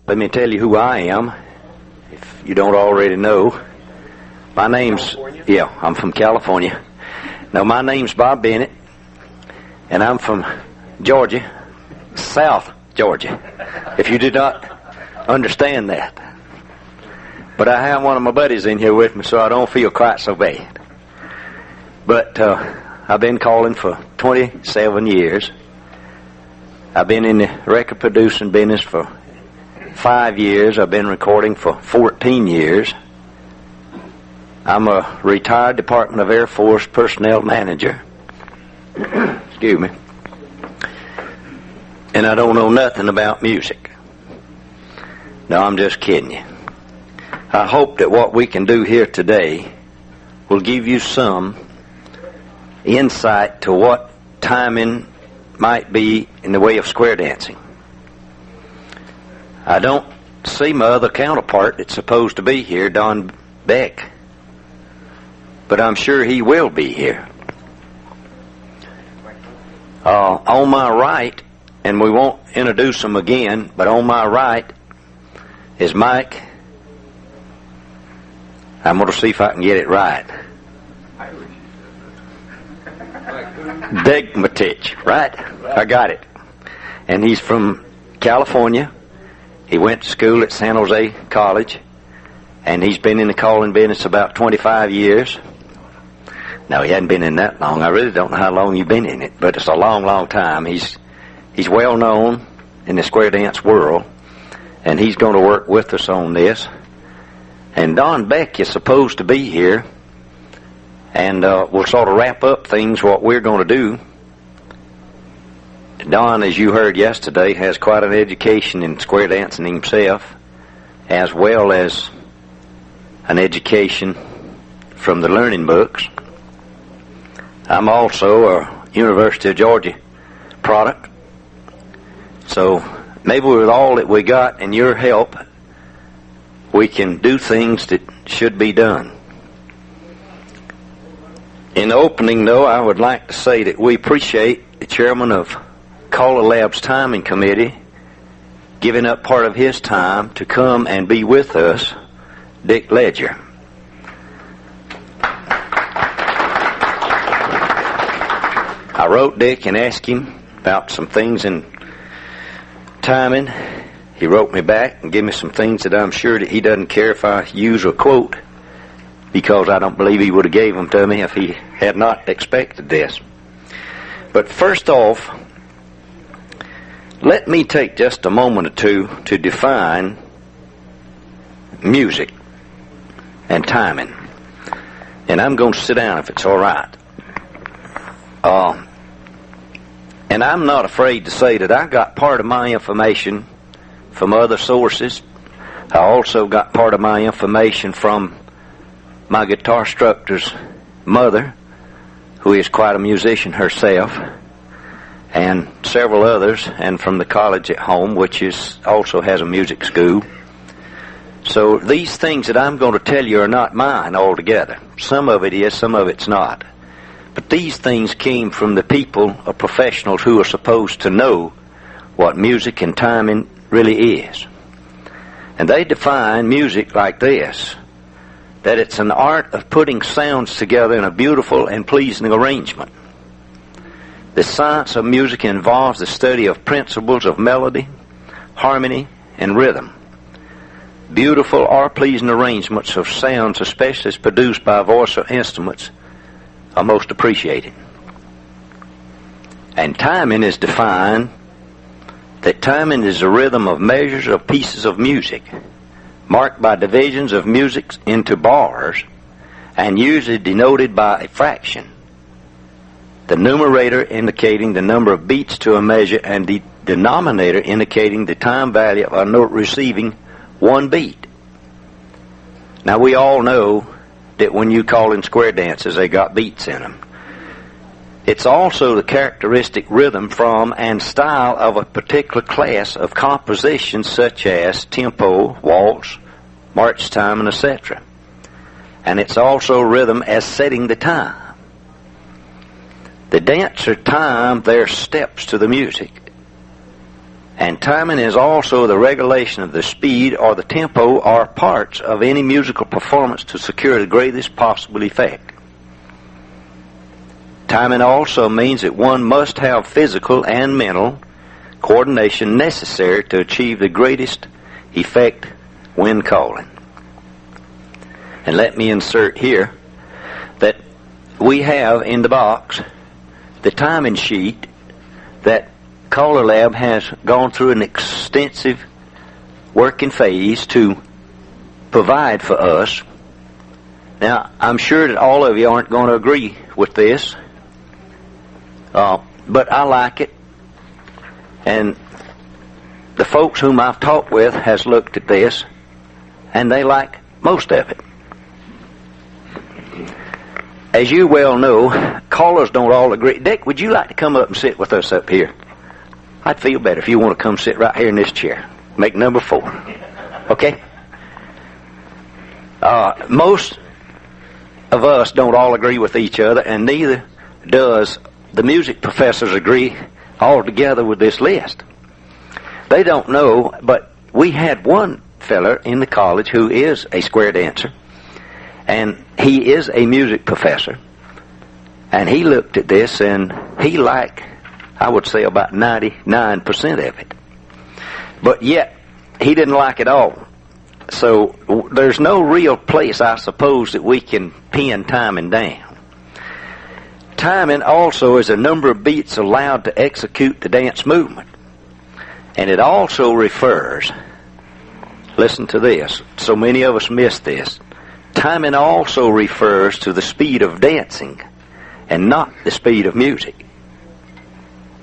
Let me tell you who I am, if you don't already know. My name's, I'm from California. Now, my name's Bob Bennett, and I'm from Georgia, South Georgia, if you did not understand that. But I have one of my buddies in here with me, so I don't feel quite so bad. But I've been calling for 27 years. I've been in the record producing business for 5 years. I've been recording for 14 years. I'm a retired Department of Air Force personnel manager. Excuse me. And I don't know nothing about music. No, I'm just kidding you. I hope that what we can do here today will give you some insight to what timing might be in the way of square dancing. I don't see my other counterpart that's supposed to be here, Don Beck, but I'm sure he will be here. On my right, and we won't introduce him again, but on my right is Mike. I'm going to see if I can get it right. Degmetich, right? I got it. And he's from California. He went to school at San Jose College, and he's been in the calling business about 25 years. Now, he hadn't been in that long. I really don't know how long you've been in it, but it's a long, long time. He's well known in the square dance world, and he's going to work with us on this. And Don Beck is supposed to be here, and we'll sort of wrap up things, what we're going to do. Don, as you heard yesterday, has quite an education in square dancing himself, as well as an education from the learning books. I'm also a University of Georgia product. So maybe with all that we got and your help, we can do things that should be done. In the opening, though, I would like to say that we appreciate the chairman of CALLERLAB's timing committee giving up part of his time to come and be with us, Dick Ledger. I wrote Dick and asked him about some things in timing. He wrote me back and gave me some things that I'm sure that he doesn't care if I use or quote, because I don't believe he would have gave them to me if he had not expected this. But first off, let me take just a moment or two to define music and timing. And I'm going to sit down if it's all right. And I'm not afraid to say that I got part of my information from other sources. I also got part of my information from my guitar instructor's mother, who is quite a musician herself, and several others, and from the college at home, which also has a music school. So these things that I'm going to tell you are not mine altogether. Some of it is, some of it's not. But these things came from the people or professionals who are supposed to know what music and timing really is. And they define music like this, that it's an art of putting sounds together in a beautiful and pleasing arrangement. The science of music involves the study of principles of melody, harmony, and rhythm. Beautiful or pleasing arrangements of sounds, especially as produced by voice or instruments, are most appreciated. And timing is defined that timing is a rhythm of measures of pieces of music, marked by divisions of music into bars, and usually denoted by a fraction, the numerator indicating the number of beats to a measure, and the denominator indicating the time value of a note receiving one beat. Now, we all know that when you call in square dances, they got beats in them. It's also the characteristic rhythm from and style of a particular class of compositions, such as tempo, waltz, march time, and etc. And it's also rhythm as setting the time. The dancer time their steps to the music, And timing is also the regulation of the speed or the tempo or parts of any musical performance to secure the greatest possible effect. Timing also means that one must have physical and mental coordination necessary to achieve the greatest effect when calling. And let me insert here that we have in the box the timing sheet that CALLERLAB has gone through an extensive working phase to provide for us. Now, I'm sure that all of you aren't going to agree with this, but I like it. And the folks whom I've talked with has looked at this, and they like most of it. As you well know, callers don't all agree. Dick, would you like to come up and sit with us up here? I'd feel better if you want to come sit right here in this chair. Make number 4. Okay? Most of us don't all agree with each other, and neither does the music professors agree altogether with this list. They don't know, but we had one feller in the college who is a square dancer, and he is a music professor, and he looked at this and he liked, I would say, about 99% of it. But yet, he didn't like it all. So there's no real place, I suppose, that we can pin timing down. Timing also is a number of beats allowed to execute the dance movement. And it also refers, listen to this, so many of us miss this, timing also refers to the speed of dancing and not the speed of music.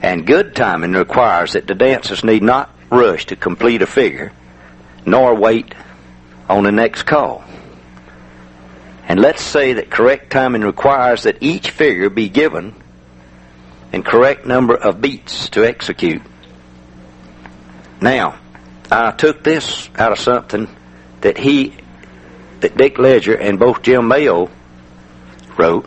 And good timing requires that the dancers need not rush to complete a figure, nor wait on the next call. And let's say that correct timing requires that each figure be given and correct number of beats to execute. Now, I took this out of something that Dick Ledger and both Jim Mayo wrote,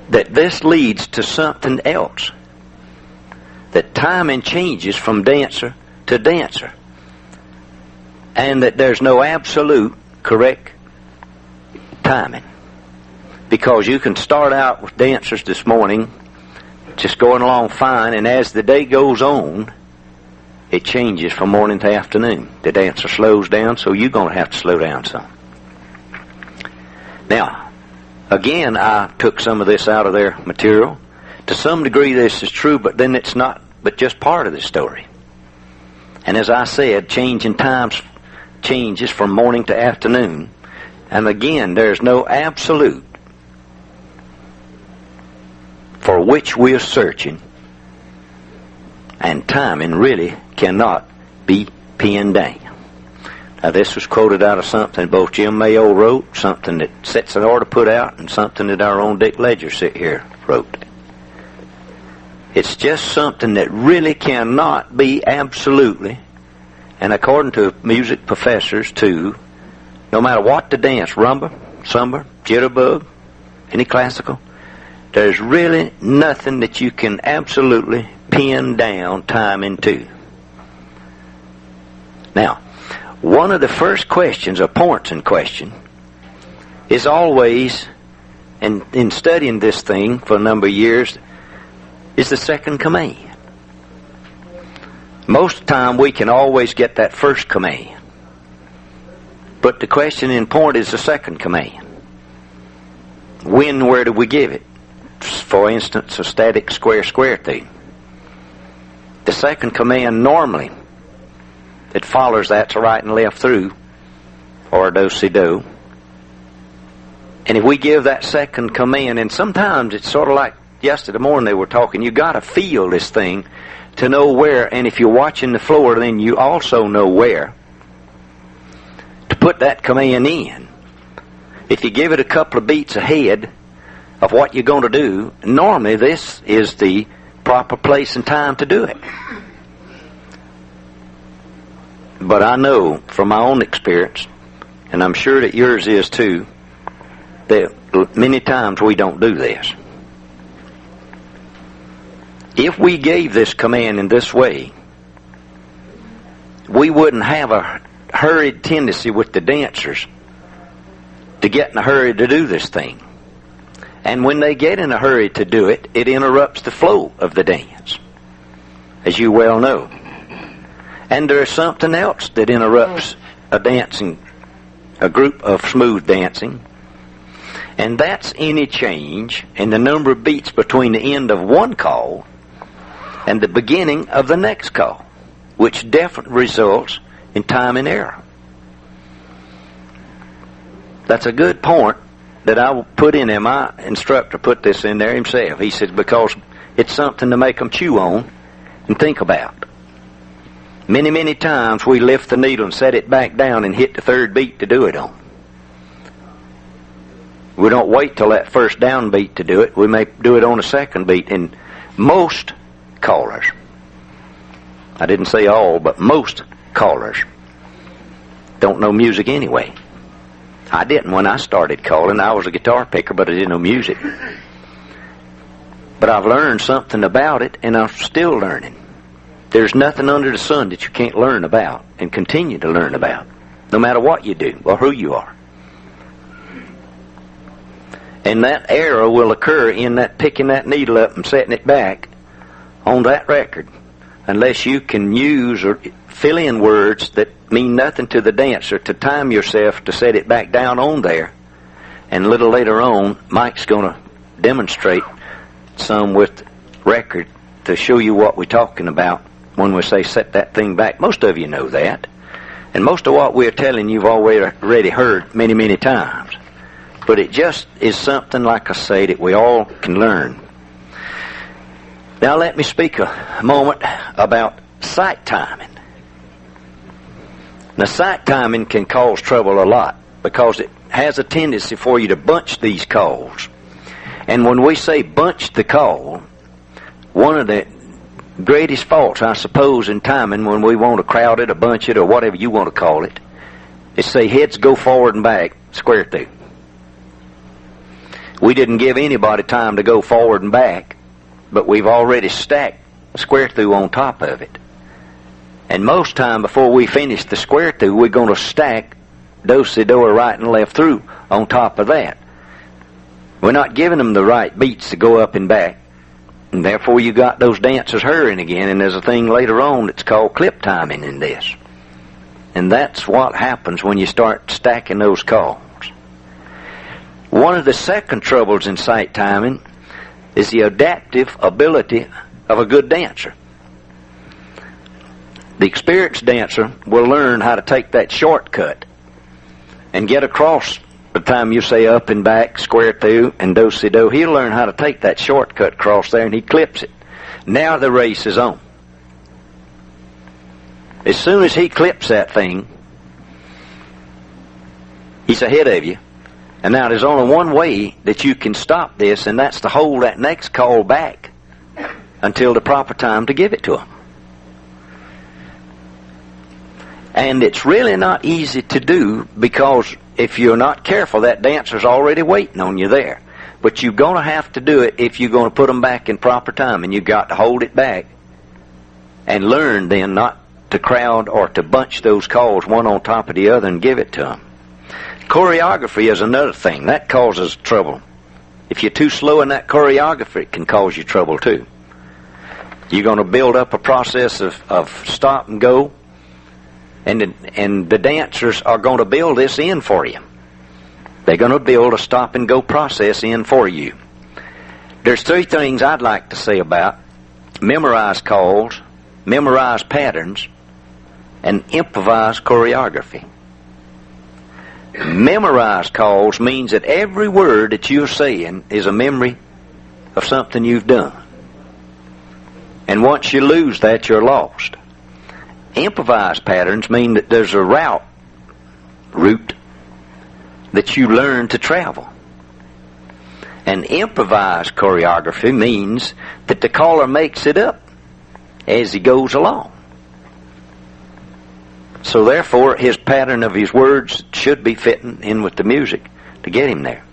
that this leads to something else, that timing changes from dancer to dancer, and that there's no absolute correct timing, because you can start out with dancers this morning just going along fine, and as the day goes on, it changes from morning to afternoon. The dancer slows down, so you're going to have to slow down some. Now, again, I took some of this out of their material. To some degree this is true, but then it's not but just part of the story. And as I said, changing times changes from morning to afternoon. And again, there's no absolute for which we are searching, and timing really cannot be pinned down. Now, this was quoted out of something both Jim Mayo wrote, something that Sets and Order put out, and something that our own Dick Ledger sit here wrote. It's just something that really cannot be absolutely, and according to music professors too, no matter what the dance, rumba, samba, jitterbug, any classical, there's really nothing that you can absolutely pin down timing to. Now, one of the first questions, or points in question, is always, and in studying this thing for a number of years, is the second command. Most of the time we can always get that first command, but the question in point is the second command. When, where do we give it? For instance, a static square thing. The second command normally that follows that's a right and left through, or a do-si-do. And if we give that second command, and sometimes it's sort of like yesterday morning they were talking, you got to feel this thing to know where, and if you're watching the floor, then you also know where to put that command in. If you give it a couple of beats ahead of what you're going to do, normally this is the proper place and time to do it. But I know from my own experience, and I'm sure that yours is too, that many times we don't do this. If we gave this command in this way, we wouldn't have a hurried tendency with the dancers to get in a hurry to do this thing. And when they get in a hurry to do it, it interrupts the flow of the dance, as you well know. And there's something else that interrupts a group of smooth dancing, and that's any change in the number of beats between the end of one call and the beginning of the next call, which definitely results in time and error. That's a good point that I will put in there. My instructor put this in there himself. He said, because it's something to make them chew on and think about. Many, many times we lift the needle and set it back down and hit the third beat to do it on. We don't wait till that first down beat to do it. We may do it on a second beat. And most callers, I didn't say all, but most callers don't know music anyway. I didn't when I started calling. I was a guitar picker, but I didn't know music. But I've learned something about it, and I'm still learning. There's nothing under the sun that you can't learn about and continue to learn about, no matter what you do or who you are. And that error will occur in that picking that needle up and setting it back on that record, unless you can use or fill in words that mean nothing to the dancer to time yourself to set it back down on there. And a little later on, Mike's going to demonstrate some with record to show you what we're talking about when we say set that thing back. Most of you know that. And most of what we're telling you've already heard many, many times. But it just is something, like I say, that we all can learn. Now let me speak a moment about sight timing. Now sight timing can cause trouble a lot because it has a tendency for you to bunch these calls. And when we say bunch the call, one of the greatest faults, I suppose, in timing when we want to crowd it or bunch it or whatever you want to call it, is say heads go forward and back, square through. We didn't give anybody time to go forward and back, but we've already stacked a square through on top of it. And most time before we finish the square through, we're going to stack do-si-do or right and left through on top of that. We're not giving them the right beats to go up and back, and therefore you got those dancers hurrying again, and there's a thing later on that's called clip timing in this. And that's what happens when you start stacking those calls. One of the second troubles in sight timing is the adaptive ability of a good dancer. The experienced dancer will learn how to take that shortcut and get across. By the time you say up and back, square through, and do-si-do, he'll learn how to take that shortcut across there, and he clips it. Now the race is on. As soon as he clips that thing, he's ahead of you. And now there's only one way that you can stop this, and that's to hold that next call back until the proper time to give it to him. And it's really not easy to do, because if you're not careful, that dancer's already waiting on you there. But you're going to have to do it if you're going to put them back in proper time, and you've got to hold it back and learn then not to crowd or to bunch those calls one on top of the other and give it to them. Choreography is another thing. That causes trouble. If you're too slow in that choreography, it can cause you trouble too. You're going to build up a process of stop and go, and the dancers are going to build this in for you. They're going to build a stop and go process in for you. There's three things I'd like to say about memorize calls, memorize patterns, and improvise choreography. Memorize calls means that every word that you're saying is a memory of something you've done. And once you lose that, you're lost. Improvise patterns mean that there's a route that you learn to travel. And improvise choreography means that the caller makes it up as he goes along. So therefore, his pattern of his words should be fitting in with the music to get him there.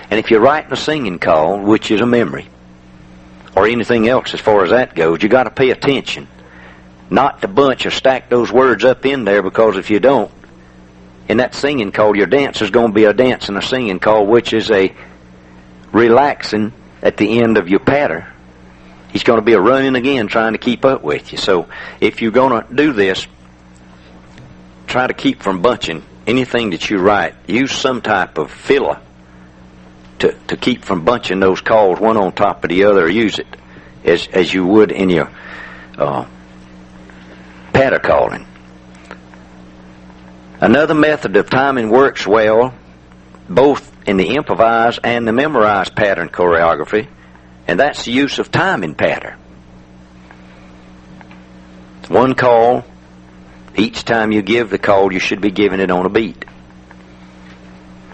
And if you're writing a singing call, which is a memory, or anything else as far as that goes. You got to pay attention, not to bunch or stack those words up in there, because if you don't, in that singing call, your dance is going to be a dance and a singing call, which is a relaxing at the end of your patter. He's going to be a running again trying to keep up with you. So if you're going to do this, try to keep from bunching anything that you write. Use some type of filler to keep from bunching those calls one on top of the other. Or use it as you would in your patter calling. Another method of timing works well both in the improvised and the memorized pattern choreography, and that's the use of timing pattern. One call, each time you give the call, you should be giving it on a beat.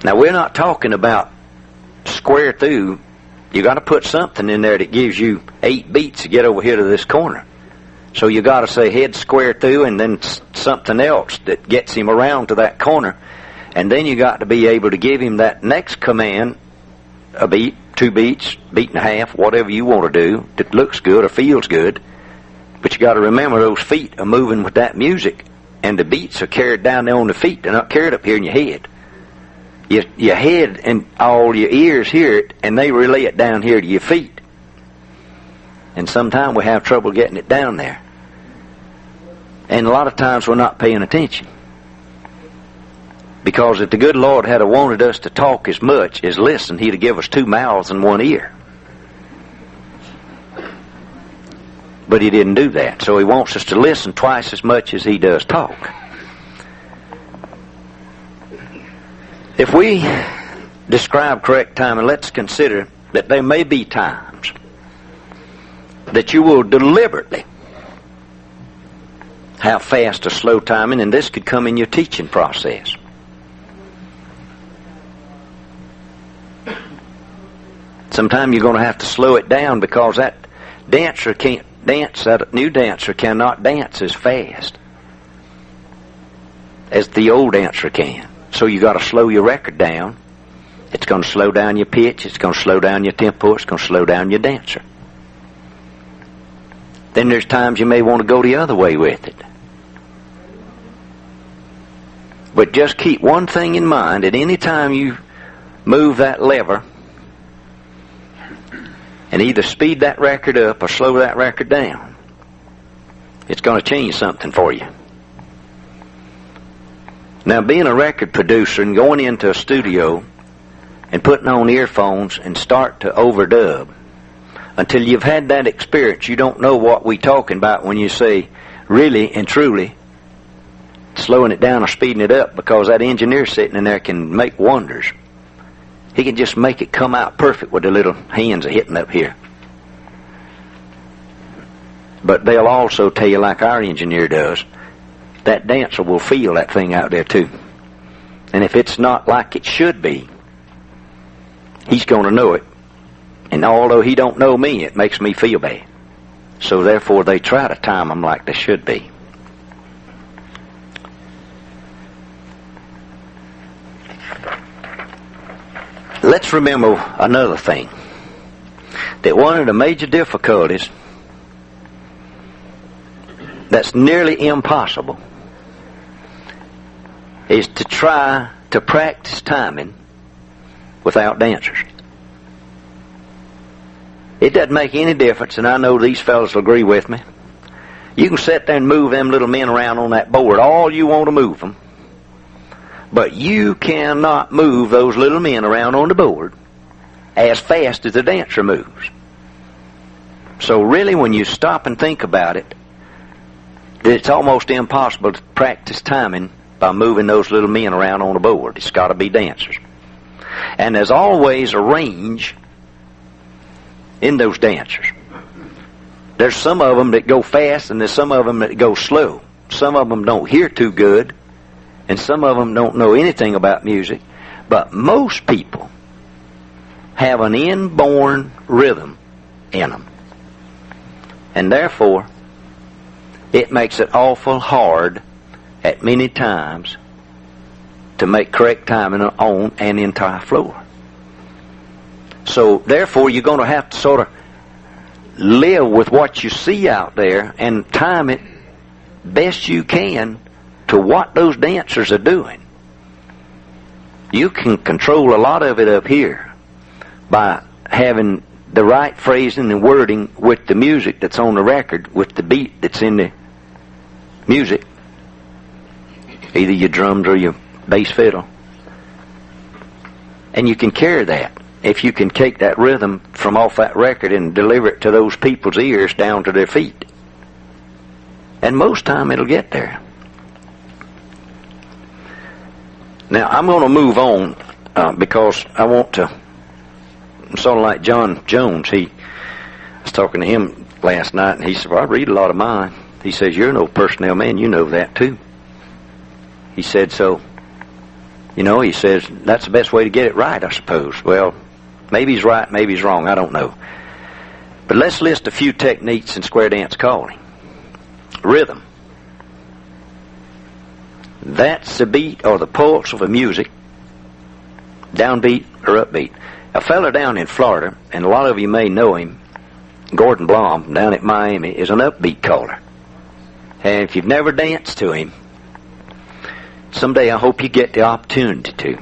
Now, we're not talking about square through. You got to put something in there that gives you 8 beats to get over here to this corner. So you got to say head square through, and then something else that gets him around to that corner. And then you got to be able to give him that next command, a beat, 2 beats, beat and a half, whatever you want to do that looks good or feels good. But you got to remember those feet are moving with that music, and the beats are carried down there on the feet. They're not carried up here in your head. Your head and all your ears hear it, and they relay it down here to your feet. And sometimes we have trouble getting it down there. And a lot of times we're not paying attention. Because if the good Lord had wanted us to talk as much as listen, He'd have given us 2 mouths and 1 ear. But He didn't do that. So He wants us to listen twice as much as He does talk. If we describe correct timing, let's consider that there may be times that you will deliberately have fast or slow timing, and this could come in your teaching process. Sometimes you're going to have to slow it down because that dancer can't dance, that new dancer cannot dance as fast as the old dancer can. So you got to slow your record down. It's going to slow down your pitch, it's going to slow down your tempo, it's going to slow down your dancer. Then there's times you may want to go the other way with it. But just keep one thing in mind, at any time you move that lever and either speed that record up or slow that record down, it's going to change something for you. Now, being a record producer and going into a studio and putting on earphones and start to overdub, until you've had that experience, you don't know what we're talking about when you say really and truly slowing it down or speeding it up, because that engineer sitting in there can make wonders. He can just make it come out perfect with the little hands hitting up here. But they'll also tell you, like our engineer does, that dancer will feel that thing out there too. And if it's not like it should be, he's going to know it. And although he don't know me, it makes me feel bad. So therefore they try to time them like they should be. Let's remember another thing. That one of the major difficulties that's nearly impossible is to try to practice timing without dancers. It doesn't make any difference, and I know these fellas will agree with me. You can sit there and move them little men around on that board all you want to move them, but you cannot move those little men around on the board as fast as the dancer moves. So really, when you stop and think about it, it's almost impossible to practice timing by moving those little men around on the board. It's got to be dancers. And there's always a range in those dancers. There's some of them that go fast, and there's some of them that go slow. Some of them don't hear too good, and some of them don't know anything about music. But most people have an inborn rhythm in them. And therefore, it makes it awful hard at many times to make correct timing on an entire floor. So therefore, you're going to have to sort of live with what you see out there and time it best you can to what those dancers are doing. You can control a lot of it up here by having the right phrasing and wording with the music that's on the record, with the beat that's in the music, either your drums or your bass fiddle. And you can carry that if you can take that rhythm from off that record and deliver it to those people's ears down to their feet. And most time it'll get there. Now I'm going to move on because I want to, sort of like John Jones. I was talking to him last night, and he said, well, I read a lot of mine. He says, you're an old personnel man, you know that too. He said, so, he says, that's the best way to get it right, I suppose. Well, maybe he's right, maybe he's wrong, I don't know. But let's list a few techniques in square dance calling. Rhythm. That's the beat or the pulse of a music, downbeat or upbeat. A fella down in Florida, and a lot of you may know him, Gordon Blom, down at Miami, is an upbeat caller. And if you've never danced to him, someday I hope you get the opportunity to.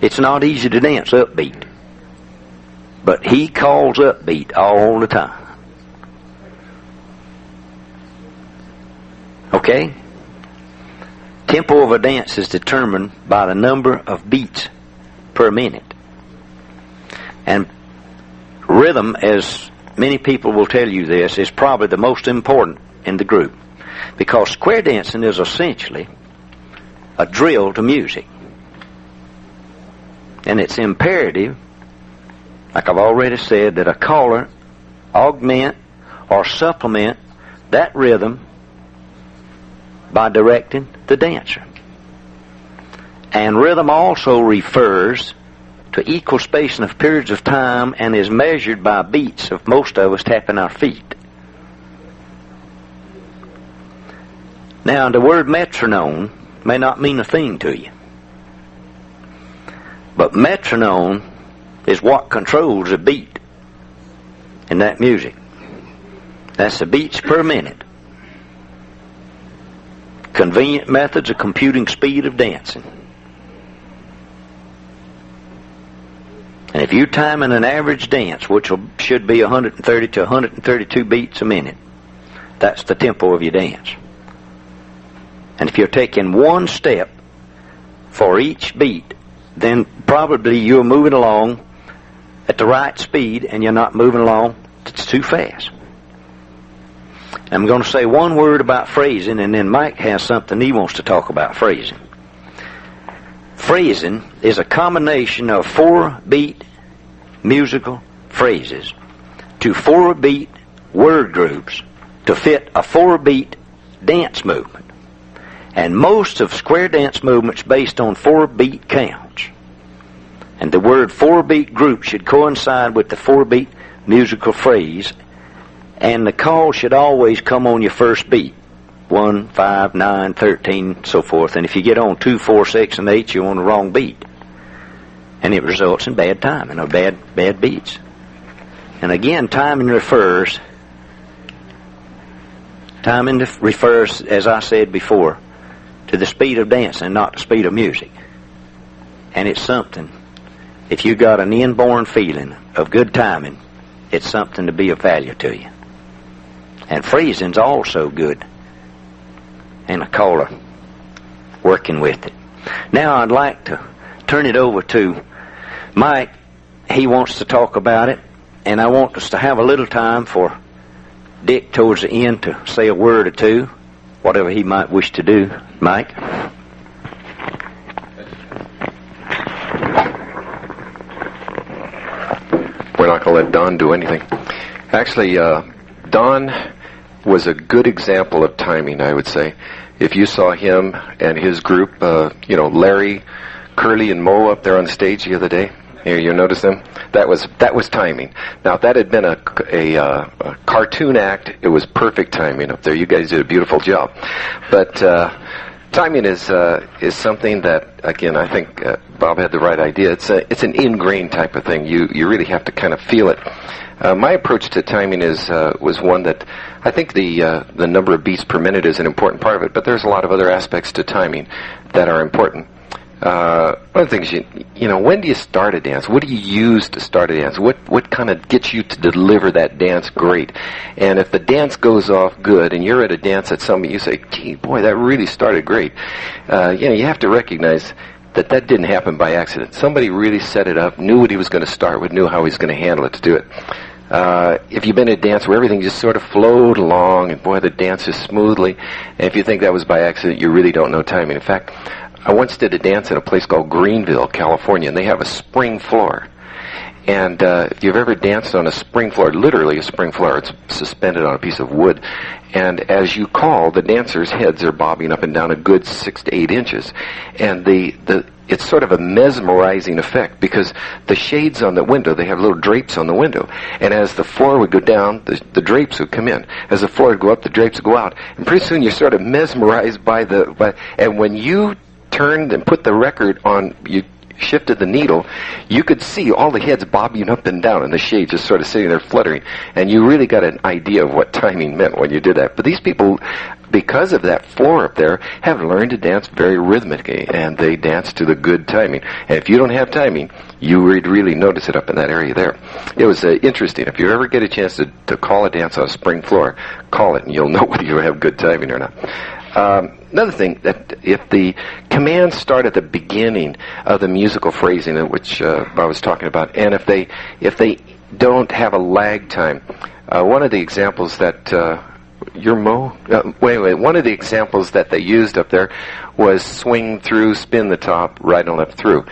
It's not easy to dance upbeat, but he calls upbeat all the time. Okay? Tempo of a dance is determined by the number of beats per minute. And rhythm, as many people will tell you this, is probably the most important in the group. Because square dancing is essentially a drill to music. And it's imperative, like I've already said, that a caller augment or supplement that rhythm by directing the dancer. And rhythm also refers to equal spacing of periods of time and is measured by beats of most of us tapping our feet. Now, the word metronome may not mean a thing to you, but metronome is what controls a beat in that music. That's the beats per minute. Convenient methods of computing speed of dancing. And if you're timing an average dance, which should be 130 to 132 beats a minute, that's the tempo of your dance. And if you're taking one step for each beat, then probably you're moving along at the right speed and you're not moving along it's too fast. I'm going to say one word about phrasing, and then Mike has something he wants to talk about phrasing. Phrasing is a combination of 4-beat musical phrases to 4-beat word groups to fit a 4-beat dance movement. And most of square dance movements based on 4-beat counts. And the word 4-beat group should coincide with the 4-beat musical phrase, and the call should always come on your first beat. 1, 5, 9, 13, so forth. And if you get on 2, 4, 6, and 8, you're on the wrong beat. And it results in bad timing or bad beats. And again, timing refers, as I said before, to the speed of dancing, not the speed of music. And it's something, if you got an inborn feeling of good timing, it's something to be of value to you. And phrasing's also good, and a caller working with it. Now I'd like to turn it over to Mike. He wants to talk about it, and I want us to have a little time for Dick towards the end to say a word or two, whatever he might wish to do. Mike? We're not going to let Don do anything. Actually, Don was a good example of timing, I would say. If you saw him and his group, Larry, Curly, and Mo up there on the stage the other day, you notice them? That was timing. Now, if that had been a cartoon act, it was perfect timing up there. You guys did a beautiful job. But Timing is something that, again, I think Bob had the right idea. It's an ingrained type of thing. You really have to kind of feel it. My approach to timing was one that I think the number of beats per minute is an important part of it, but there's a lot of other aspects to timing that are important. One of the things, when do you start a dance? What do you use to start a dance? What kind of gets you to deliver that dance great? And if the dance goes off good, and you're at a dance at somebody, you say, gee, boy, that really started great. You have to recognize that didn't happen by accident. Somebody really set it up, knew what he was going to start with, knew how he was going to handle it to do it. If you've been at a dance where everything just sort of flowed along, and boy, the dance is smoothly, and if you think that was by accident, you really don't know timing. In fact, I once did a dance in a place called Greenville, California, and they have a spring floor. And if you've ever danced on a spring floor, literally a spring floor, it's suspended on a piece of wood. And as you call, the dancers' heads are bobbing up and down a good 6 to 8 inches. And it's sort of a mesmerizing effect because the shades on the window, they have little drapes on the window. And as the floor would go down, the drapes would come in. As the floor would go up, the drapes would go out. And pretty soon you're sort of mesmerized and when you turned and put the record on, you shifted the needle, you could see all the heads bobbing up and down and the shades just sort of sitting there fluttering, and you really got an idea of what timing meant when you did that. But these people, because of that floor up there, have learned to dance very rhythmically, and they dance to the good timing. And if you don't have timing, you would really notice it up in that area there. It was interesting. If you ever get a chance to call a dance on a spring floor, call it, and you'll know whether you have good timing or not. Another thing, that if the commands start at the beginning of the musical phrasing, which I was talking about, and if they don't have a lag time, one of the examples that one of the examples that they used up there was swing through, spin the top, right and left through.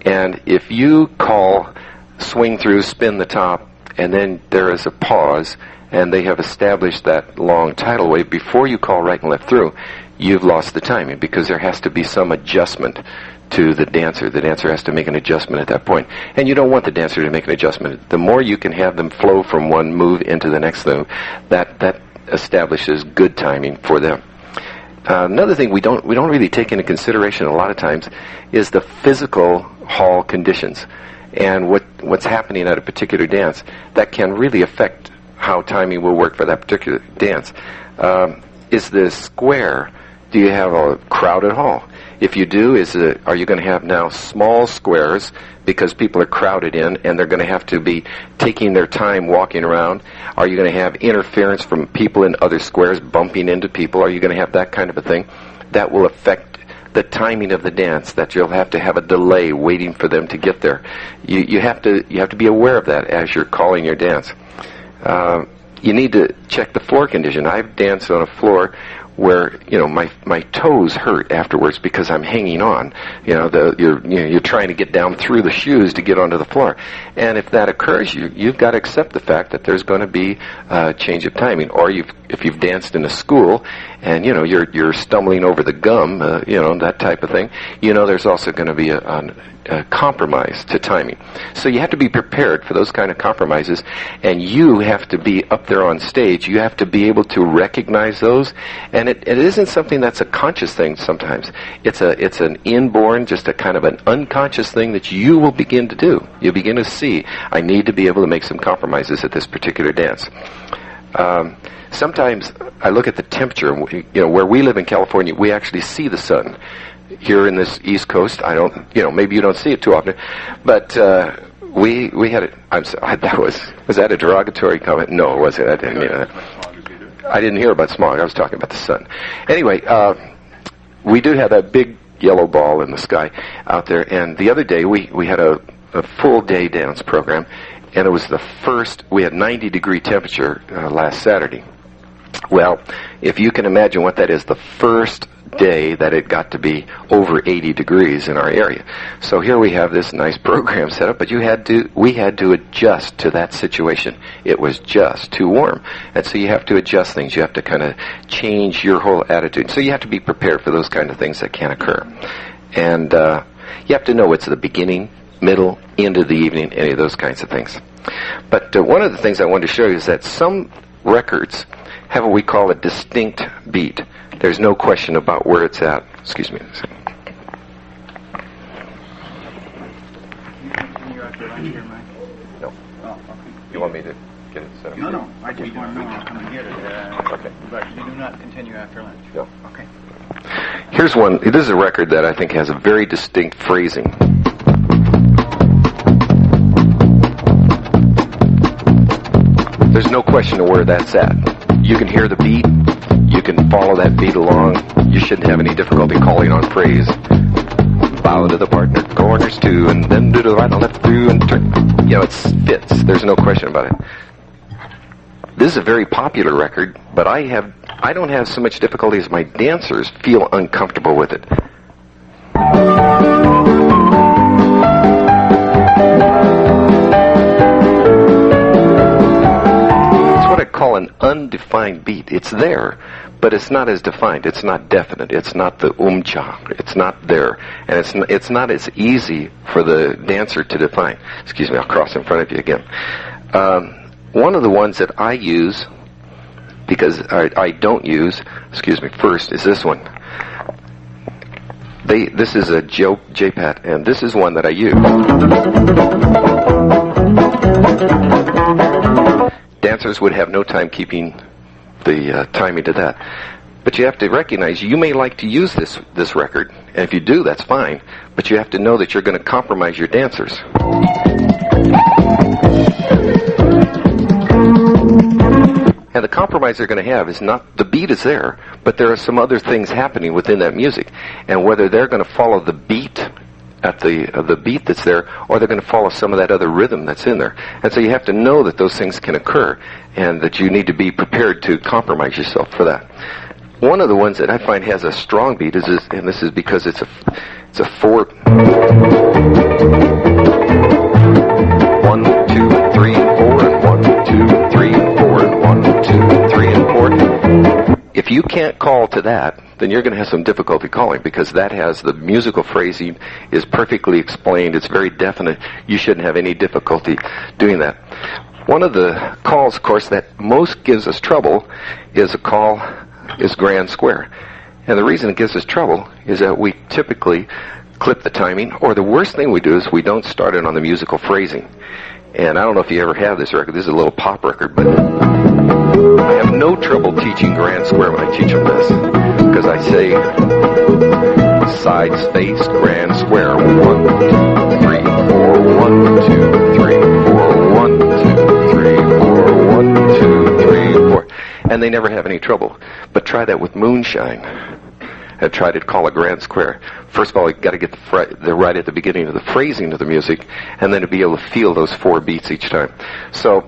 And if you call swing through, spin the top, and then there is a pause, and they have established that long tidal wave before you call right and left through, you've lost the timing because there has to be some adjustment to the dancer. The dancer has to make an adjustment at that point. And you don't want the dancer to make an adjustment. The more you can have them flow from one move into the next move, that establishes good timing for them. Another thing we don't really take into consideration a lot of times is the physical hall conditions and what's happening at a particular dance that can really affect how timing will work for that particular dance. Is the square, do you have a crowded hall? If you do, are you going to have now small squares because people are crowded in and they're going to have to be taking their time walking around? Are you going to have interference from people in other squares bumping into people? Are you going to have that kind of a thing? That will affect the timing of the dance, that you'll have to have a delay waiting for them to get there. You have to be aware of that as you're calling your dance. You need to check the floor condition. I've danced on a floor where my toes hurt afterwards because I'm hanging on. You're trying to get down through the shoes to get onto the floor, and if that occurs, you've got to accept the fact that there's going to be a change of timing. Or if you've danced in a school and you're stumbling over the gum, that type of thing, there's also going to be a compromise to timing. So you have to be prepared for those kind of compromises, and you have to be up there on stage. You have to be able to recognize those, and it isn't something that's a conscious thing sometimes. It's an inborn, just a kind of an unconscious thing that you will begin to do. You begin to see, I need to be able to make some compromises at this particular dance. Sometimes I look at the temperature. Where we live in California, we actually see the sun. Here in this East Coast, I don't. Maybe you don't see it too often, but we had it. I'm sorry. Was that a derogatory comment? No, it wasn't. I didn't mean that. I didn't hear about smog. I was talking about the sun. Anyway, we do have that big yellow ball in the sky out there. And the other day, we had a full day dance program, and it was the first. We had 90-degree temperature last Saturday. Well, if you can imagine what that is, the first day that it got to be over 80 degrees in our area. So here we have this nice program set up, but we had to adjust to that situation. It was just too warm. And so you have to adjust things. You have to kind of change your whole attitude. So you have to be prepared for those kind of things that can occur. And you have to know it's the beginning, middle, end of the evening, any of those kinds of things. But one of the things I wanted to show you is that some records have what we call a distinct beat. There's no question about where it's at. Excuse me. Continue after lunch here, Mike? No. Oh, okay. You want me to get it set up? No. I just want to know I'll come and get it. Okay. But you do not continue after lunch? No. Okay. Here's one. This is a record that I think has a very distinct phrasing. There's no question of where that's at. You can hear the beat. You can follow that beat along. You shouldn't have any difficulty calling on phrase. Bow to the partner, corners two, and then do the right and left through and turn. You know, it fits. There's no question about it. This is a very popular record, but I don't have so much difficulty as my dancers feel uncomfortable with it. It's what I call an undefined beat. It's there, but it's not as defined. It's not definite. It's not the umcha. It's not there. And it's not as easy for the dancer to define. Excuse me, I'll cross in front of you again. One of the ones that I use, because I don't use, first, is this one. This is a J-Pat, and this is one that I use. Dancers would have no time keeping the timing to that. But you have to recognize you may like to use this record, and if you do, that's fine. But you have to know that you're going to compromise your dancers. And the compromise they're going to have is not, the beat is there, but there are some other things happening within that music. And whether they're going to follow the beat at the beat that's there, or they're going to follow some of that other rhythm that's in there. And so you have to know that those things can occur, and that you need to be prepared to compromise yourself for that. One of the ones that I find has a strong beat is and this is because it's a 4. 1, 2, 3, 4, and 1, 2, 3, 4, and 1, 2, 3, and 4. If you can't call to that, then you're going to have some difficulty calling, because that has the musical phrasing is perfectly explained. It's very definite. You shouldn't have any difficulty doing that. One of the calls, of course, that most gives us trouble is grand square. And the reason it gives us trouble is that we typically clip the timing, or the worst thing we do is we don't start it on the musical phrasing. And I don't know if you ever have this record. This is a little pop record, but I have no trouble teaching grand square when I teach them this, because I say sides face grand square 1, 2, 3, 4, 1, 2, 3, 4, 1, 2, 3, 4, 1, 2, 3, 4, and they never have any trouble. But try that with Moonshine. I've tried to call a grand square. First of all, you've got to get the right at the beginning of the phrasing of the music, and then to be able to feel those 4 beats each time. So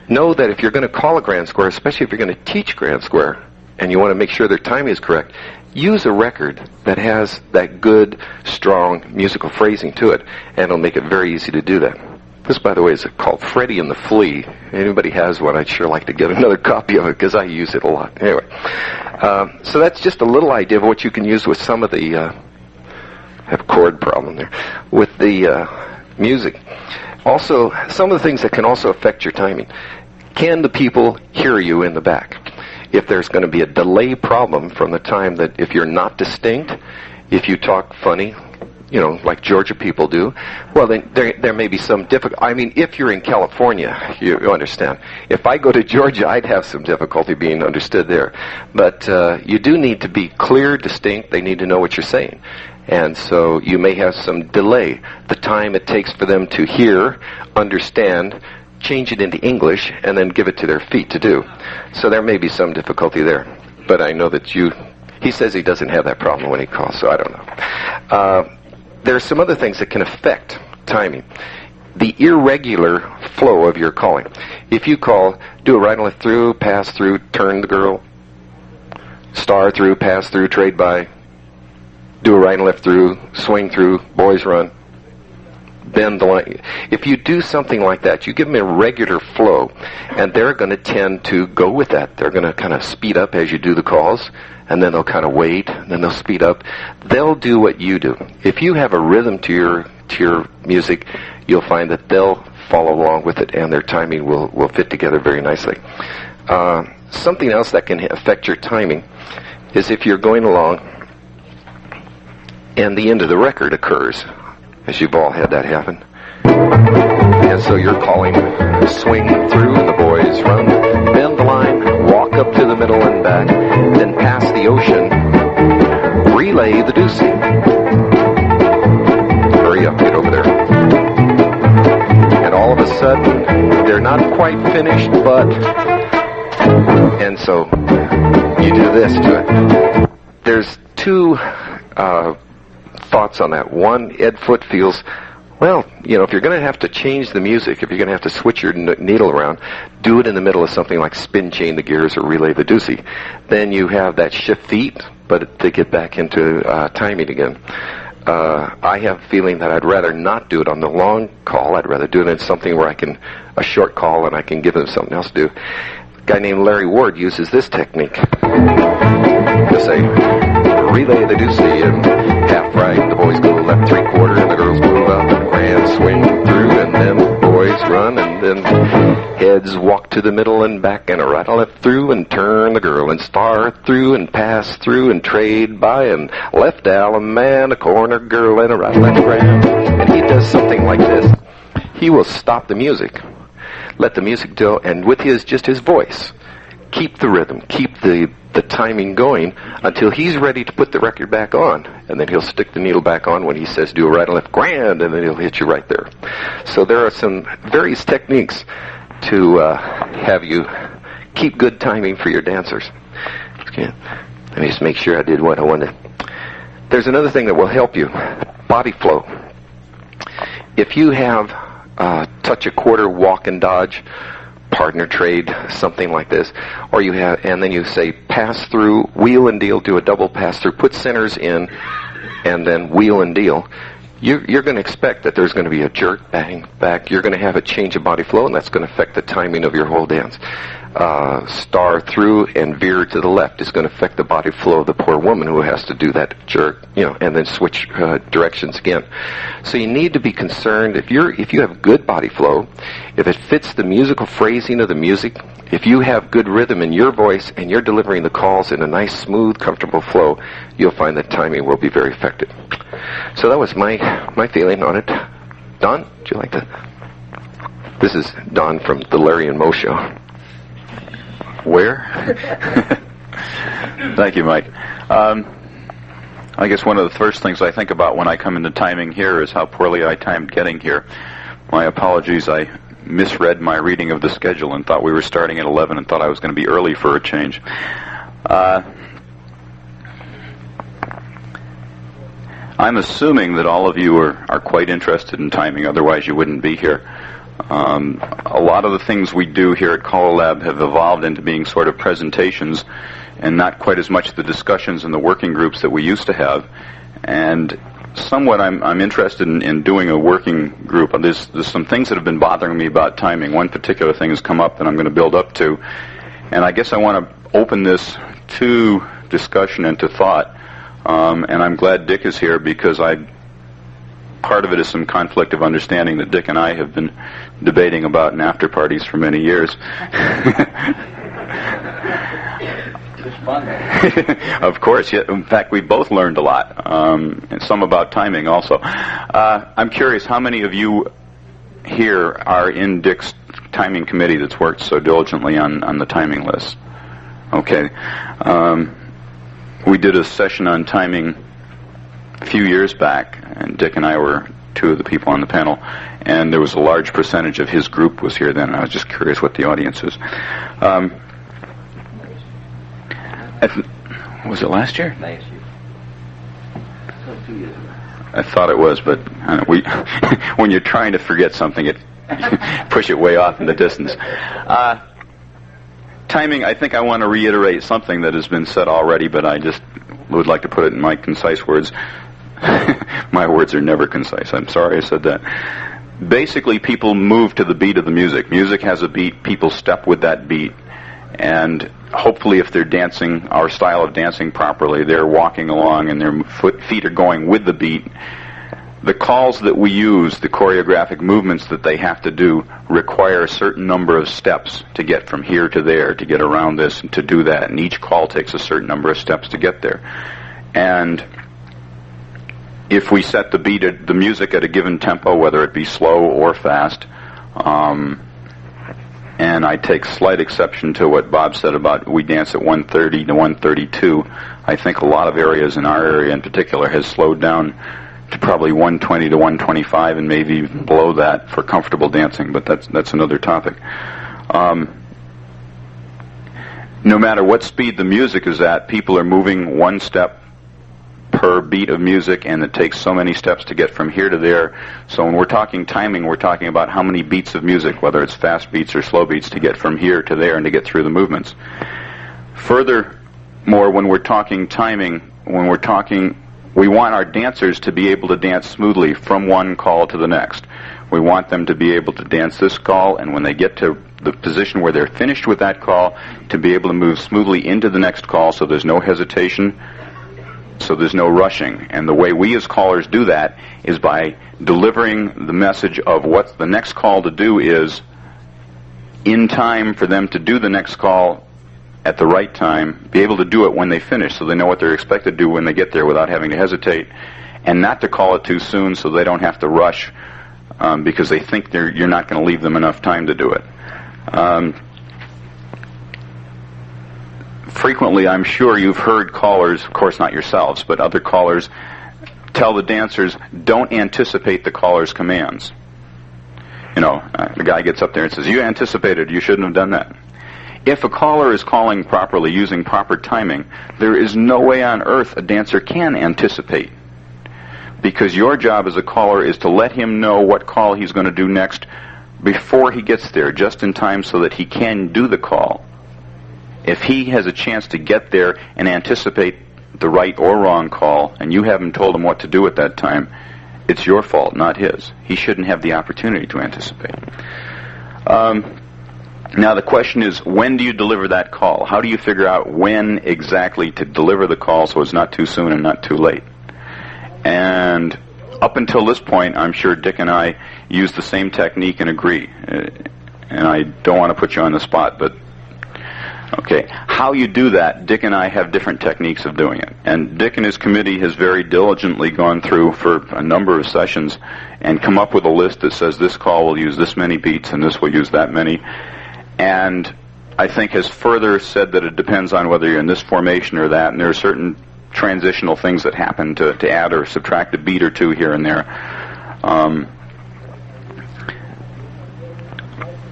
know that if you're going to call a grand square, especially if you're going to teach grand square, and you want to make sure their timing is correct, use a record that has that good, strong musical phrasing to it, and it'll make it very easy to do that. This, by the way, is called Freddie and the Flea. Anybody has one, I'd sure like to get another copy of it, because I use it a lot. Anyway, so that's just a little idea of what you can use with some of the, I have a chord problem there, with the music. Also, some of the things that can also affect your timing. Can the people hear you in the back? If there's going to be a delay problem from the time that if you're not distinct, if you talk funny, you know, like Georgia people do, well, then there may be some difficulty. I mean, if you're in California, you understand. If I go to Georgia, I'd have some difficulty being understood there. But you do need to be clear, distinct. They need to know what you're saying. And so you may have some delay. The time it takes for them to hear, understand, change it into English, and then give it to their feet to do. So there may be some difficulty there. But I know that he says he doesn't have that problem when he calls, so I don't know. There are some other things that can affect timing. The irregular flow of your calling. If you call, do a right and left through, pass through, turn the girl, star through, pass through, trade by, do a right and left through, swing through, boys run, bend the line. If you do something like that, you give them a regular flow, and they're going to tend to go with that. They're going to kind of speed up as you do the calls, and then they'll kind of wait, and then they'll speed up. They'll do what you do. If you have a rhythm to your music, you'll find that they'll follow along with it, and their timing will fit together very nicely. Something else that can affect your timing is if you're going along and the end of the record occurs, as you've all had that happen. And so you're calling swing through, and the boys run, bend the line, walk up to the middle and back, then pass the ocean, relay the deucey. Hurry up, get over there. And all of a sudden, they're not quite finished, but... And so you do this to it. There's two thoughts on that. One, Ed Foote feels, well, you know, if you're going to have to change the music, if you're going to have to switch your needle around, do it in the middle of something like spin chain the gears or relay the deucey. Then you have that shift feet, but to get back into timing again. I have a feeling that I'd rather not do it on the long call. I'd rather do it in something where I can, a short call, and I can give them something else to do. A guy named Larry Ward uses this technique. To say, relay the deucey and half right, the boys go left 3/4, and the girls move up and grand swing through, and then boys run, and then heads walk to the middle and back, and a right and left through, and turn the girl, and star through, and pass through, and trade by, and left Allen man, a corner girl, and a right and left grand. And he does something like this. He will stop the music, let the music do, and with just his voice, keep the rhythm, keep the timing going until he's ready to put the record back on, and then he'll stick the needle back on when he says do a right and left grand, and then he'll hit you right there. So there are some various techniques to have you keep good timing for your dancers. Okay. Let me just make sure I did what I wanted. There's another thing that will help you, body flow. If you have touch a quarter, walk and dodge, partner trade, something like this, or you have, and then you say pass through, wheel and deal, do a double pass through, put centers in, and then wheel and deal. You're going to expect that there's going to be a jerk, bang, back. You're going to have a change of body flow, and that's going to affect the timing of your whole dance. Star through and veer to the left is going to affect the body flow of the poor woman who has to do that jerk, and then switch directions again. So you need to be concerned if you have good body flow, if it fits the musical phrasing of the music, if you have good rhythm in your voice and you're delivering the calls in a nice, smooth, comfortable flow, you'll find that timing will be very effective. So that was my feeling on it. Don, would you like to? This is Don from the Larry and Moe Show. Where? Thank you, Mike. I guess one of the first things I think about when I come into timing here is how poorly I timed getting here. My apologies, I misread my reading of the schedule and thought we were starting at 11 and thought I was going to be early for a change. I'm assuming that all of you are quite interested in timing, otherwise you wouldn't be here. A lot of the things we do here at CALLERLAB have evolved into being sort of presentations and not quite as much the discussions in the working groups that we used to have. And somewhat I'm interested in doing a working group. There's some things that have been bothering me about timing. One particular thing has come up that I'm going to build up to. And I guess I want to open this to discussion and to thought. And I'm glad Dick is here because part of it is some conflict of understanding that Dick and I have been debating about in after parties for many years. It's fun. Of course. Yeah, in fact, we both learned a lot, and some about timing also. I'm curious, how many of you here are in Dick's timing committee that's worked so diligently on the timing list? Okay. We did a session on timing a few years back, and Dick and I were two of the people on the panel, and there was a large percentage of his group was here then, and I was just curious what the audience is. Was it last year? Last year. 2 years ago. I thought it was, but when you're trying to forget something, it push it way off in the distance. Timing, I think I want to reiterate something that has been said already, but I just would like to put it in my concise words. My words are never concise. I'm sorry I said that. Basically, people move to the beat of the music. Music has a beat. People step with that beat. And hopefully if they're dancing our style of dancing properly, they're walking along and their feet are going with the beat. the calls that we use, the choreographic movements that they have to do, require a certain number of steps to get from here to there, to get around this and to do that. And each call takes a certain number of steps to get there. And if we set the music at a given tempo, whether it be slow or fast, and I take slight exception to what Bob said about we dance at 130 to 132, I think a lot of areas in our area in particular has slowed down to probably 120 to 125 and maybe even below that for comfortable dancing, but that's another topic. No matter what speed the music is at, people are moving one step per beat of music, and it takes so many steps to get from here to there. So when we're talking timing, we're talking about how many beats of music, whether it's fast beats or slow beats, to get from here to there and to get through the movements. Furthermore, when we're talking timing, we want our dancers to be able to dance smoothly from one call to the next. We want them to be able to dance this call, and when they get to the position where they're finished with that call, to be able to move smoothly into the next call so there's no hesitation, so there's no rushing. And the way we as callers do that is by delivering the message of what the next call to do is in time for them to do the next call at the right time, be able to do it when they finish so they know what they're expected to do when they get there without having to hesitate, and not to call it too soon so they don't have to rush because they think you're not going to leave them enough time to do it. Frequently, I'm sure you've heard callers, of course not yourselves, but other callers, tell the dancers, don't anticipate the caller's commands. You know, the guy gets up there and says, you anticipated, you shouldn't have done that. If a caller is calling properly, using proper timing, there is no way on earth a dancer can anticipate. Because your job as a caller is to let him know what call he's going to do next before he gets there, just in time so that he can do the call. If he has a chance to get there and anticipate the right or wrong call, and you haven't told him what to do at that time, it's your fault, not his. He shouldn't have the opportunity to anticipate. Now the question is, when do you deliver that call? How do you figure out when exactly to deliver the call so it's not too soon and not too late? And up until this point, I'm sure Dick and I use the same technique and agree. And I don't want to put you on the spot, but okay, how you do that, Dick and I have different techniques of doing it. And Dick and his committee has very diligently gone through for a number of sessions and come up with a list that says this call will use this many beats and this will use that many. And I think has further said that it depends on whether you're in this formation or that, and there are certain transitional things that happen to add or subtract a beat or two here and there.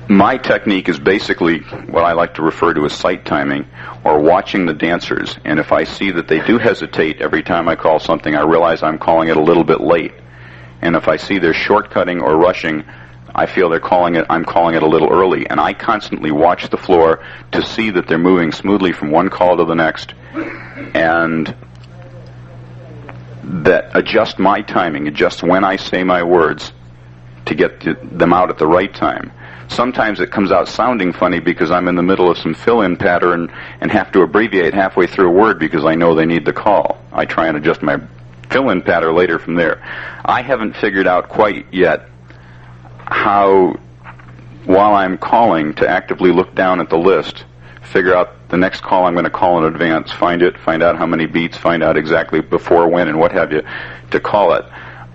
My technique is basically what I like to refer to as sight timing, or watching the dancers. And if I see that they do hesitate every time I call something, I realize I'm calling it a little bit late. And if I see they're shortcutting or rushing, I feel I'm calling it a little early. And I constantly watch the floor to see that they're moving smoothly from one call to the next, and that adjust my timing, adjust when I say my words to get them out at the right time. Sometimes it comes out sounding funny because I'm in the middle of some fill-in pattern and have to abbreviate halfway through a word because I know they need the call. I try and adjust my fill-in pattern later from there. I haven't figured out quite yet how, while I'm calling, to actively look down at the list, figure out the next call I'm going to call in advance, find out how many beats, find out exactly before, when, and what have you, to call it.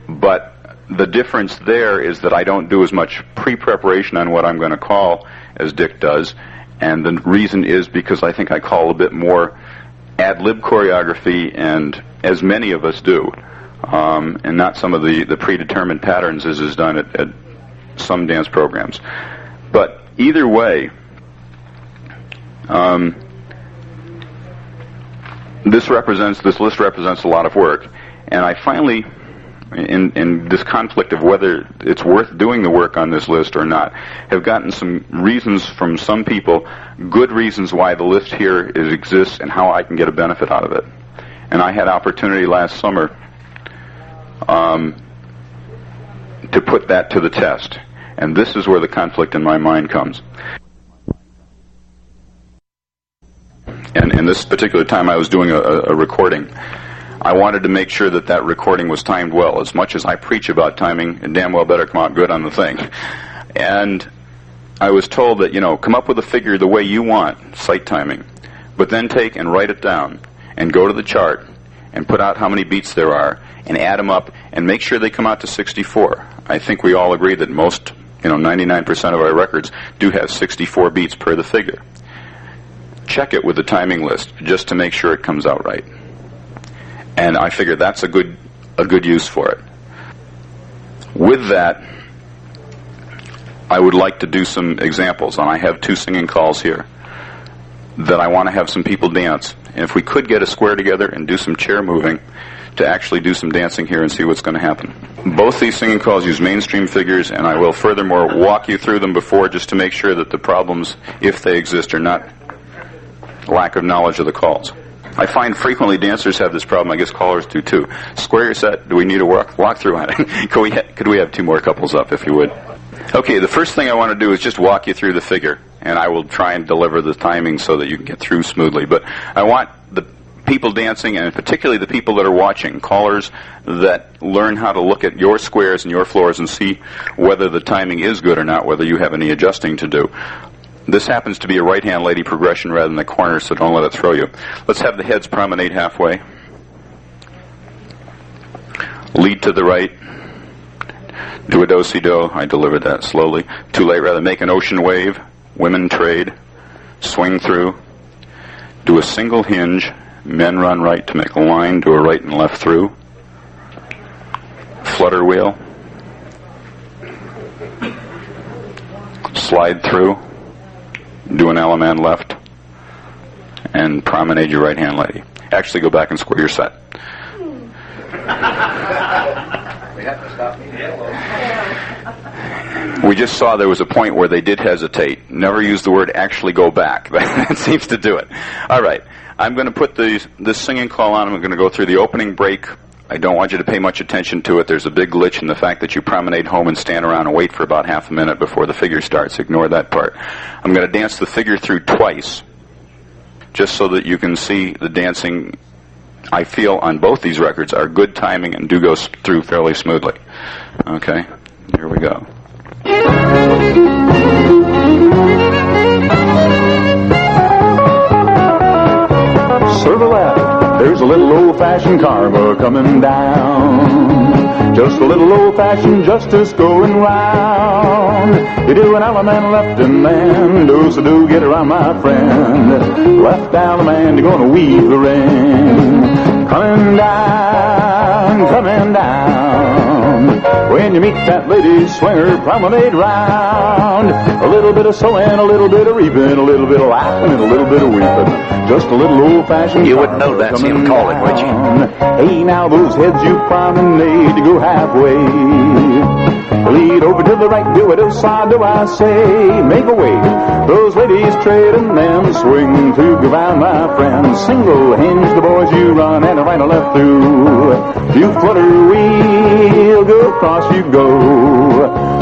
But the difference there is that I don't do as much pre-preparation on what I'm going to call as Dick does, and the reason is because I think I call a bit more ad-lib choreography, and as many of us do, and not some of the predetermined patterns as is done at some dance programs. But either way, this list represents a lot of work, and I finally, in this conflict of whether it's worth doing the work on this list or not, have gotten some reasons from some people, good reasons why the list here exists and how I can get a benefit out of it. And I had opportunity last summer to put that to the test. And this is where the conflict in my mind comes. And this particular time I was doing a recording. I wanted to make sure that that recording was timed well. As much as I preach about timing, it damn well better come out good on the thing. And I was told that, come up with a figure the way you want, sight timing, but then take and write it down and go to the chart and put out how many beats there are and add them up and make sure they come out to 64. I think we all agree that most, 99% of our records do have 64 beats per the figure. Check it with the timing list just to make sure it comes out right. And I figure that's a good use for it. With that, I would like to do some examples, and I have 2 singing calls here that I want to have some people dance. And if we could get a square together and do some chair moving to actually do some dancing here and see what's going to happen. Both these singing calls use mainstream figures, and I will furthermore walk you through them before just to make sure that the problems, if they exist, are not lack of knowledge of the calls. I find frequently dancers have this problem. I guess callers do too. Square your set. Do we need a walk through on it? Could we have 2 more couples up, if you would? Okay, the first thing I want to do is just walk you through the figure, and I will try and deliver the timing so that you can get through smoothly. But I want the people dancing, and particularly the people that are watching, callers that learn how to look at your squares and your floors and see whether the timing is good or not, whether you have any adjusting to do. This happens to be a right-hand lady progression rather than the corner, so don't let it throw you. Let's have the heads promenade halfway. Lead to the right. Do a do-si-do. I delivered that slowly. Too late, rather. Make an ocean wave. Women trade. Swing through. Do a single hinge. Men run right to make a line. Do a right and left through. Flutter wheel. Slide through. Do an Alaman left. And promenade your right-hand lady. Actually, go back and square your set. We just saw there was a point where they did hesitate. Never use the word actually go back. That seems to do it. All right. I'm going to put this singing call on. I'm going to go through the opening break. I don't want you to pay much attention to it. There's a big glitch in the fact that you promenade home and stand around and wait for about half a minute before the figure starts. Ignore that part. I'm going to dance the figure through twice, just so that you can see the dancing. I feel on both these records are good timing and do go through fairly smoothly. Okay, here we go. Serve a lap, there's a little old-fashioned karma coming down. Just a little old-fashioned justice going round. You do an element left and then do get around, my friend. Left down the man, you're gonna weave the ring. Coming down, coming down. When you meet that lady swinger, promenade round. A little bit of sewing, a little bit of reaping, a little bit of laughing, and a little bit of weeping. Just a little old-fashioned. You wouldn't know that's him calling, would you? Hey, now those heads you promenade to go halfway. Lead over to the right, do it side, do I say. Make a way. Those ladies trade and then swing to go round, my friend. Single hinge, the boys you run, and a right or left through. You flutter wheel, go across you go.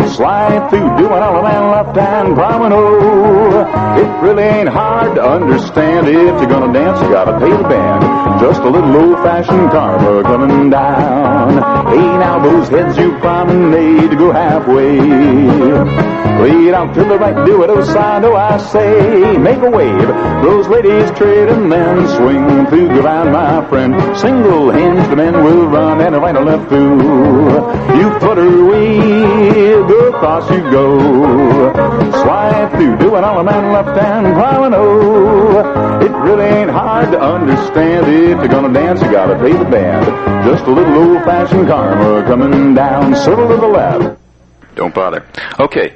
Slide through, do an element left hand promenade. It really ain't hard to understand. If you're gonna dance, you gotta pay the band. Just a little old-fashioned karma coming down. Hey, now those heads you promenade to go halfway. Lead out to the right, do it side, do I say. Make a wave. Those ladies trade and then swing through the round, my friend. Single hinge, the men will run and a right or left through. You flutter wheel, go across you go. Slide through, do an element left hand promenade. It really ain't hard to understand. If you're gonna dance, you gotta pay the band. Just a little old-fashioned karma coming down. Circle to the left. Don't bother. Okay.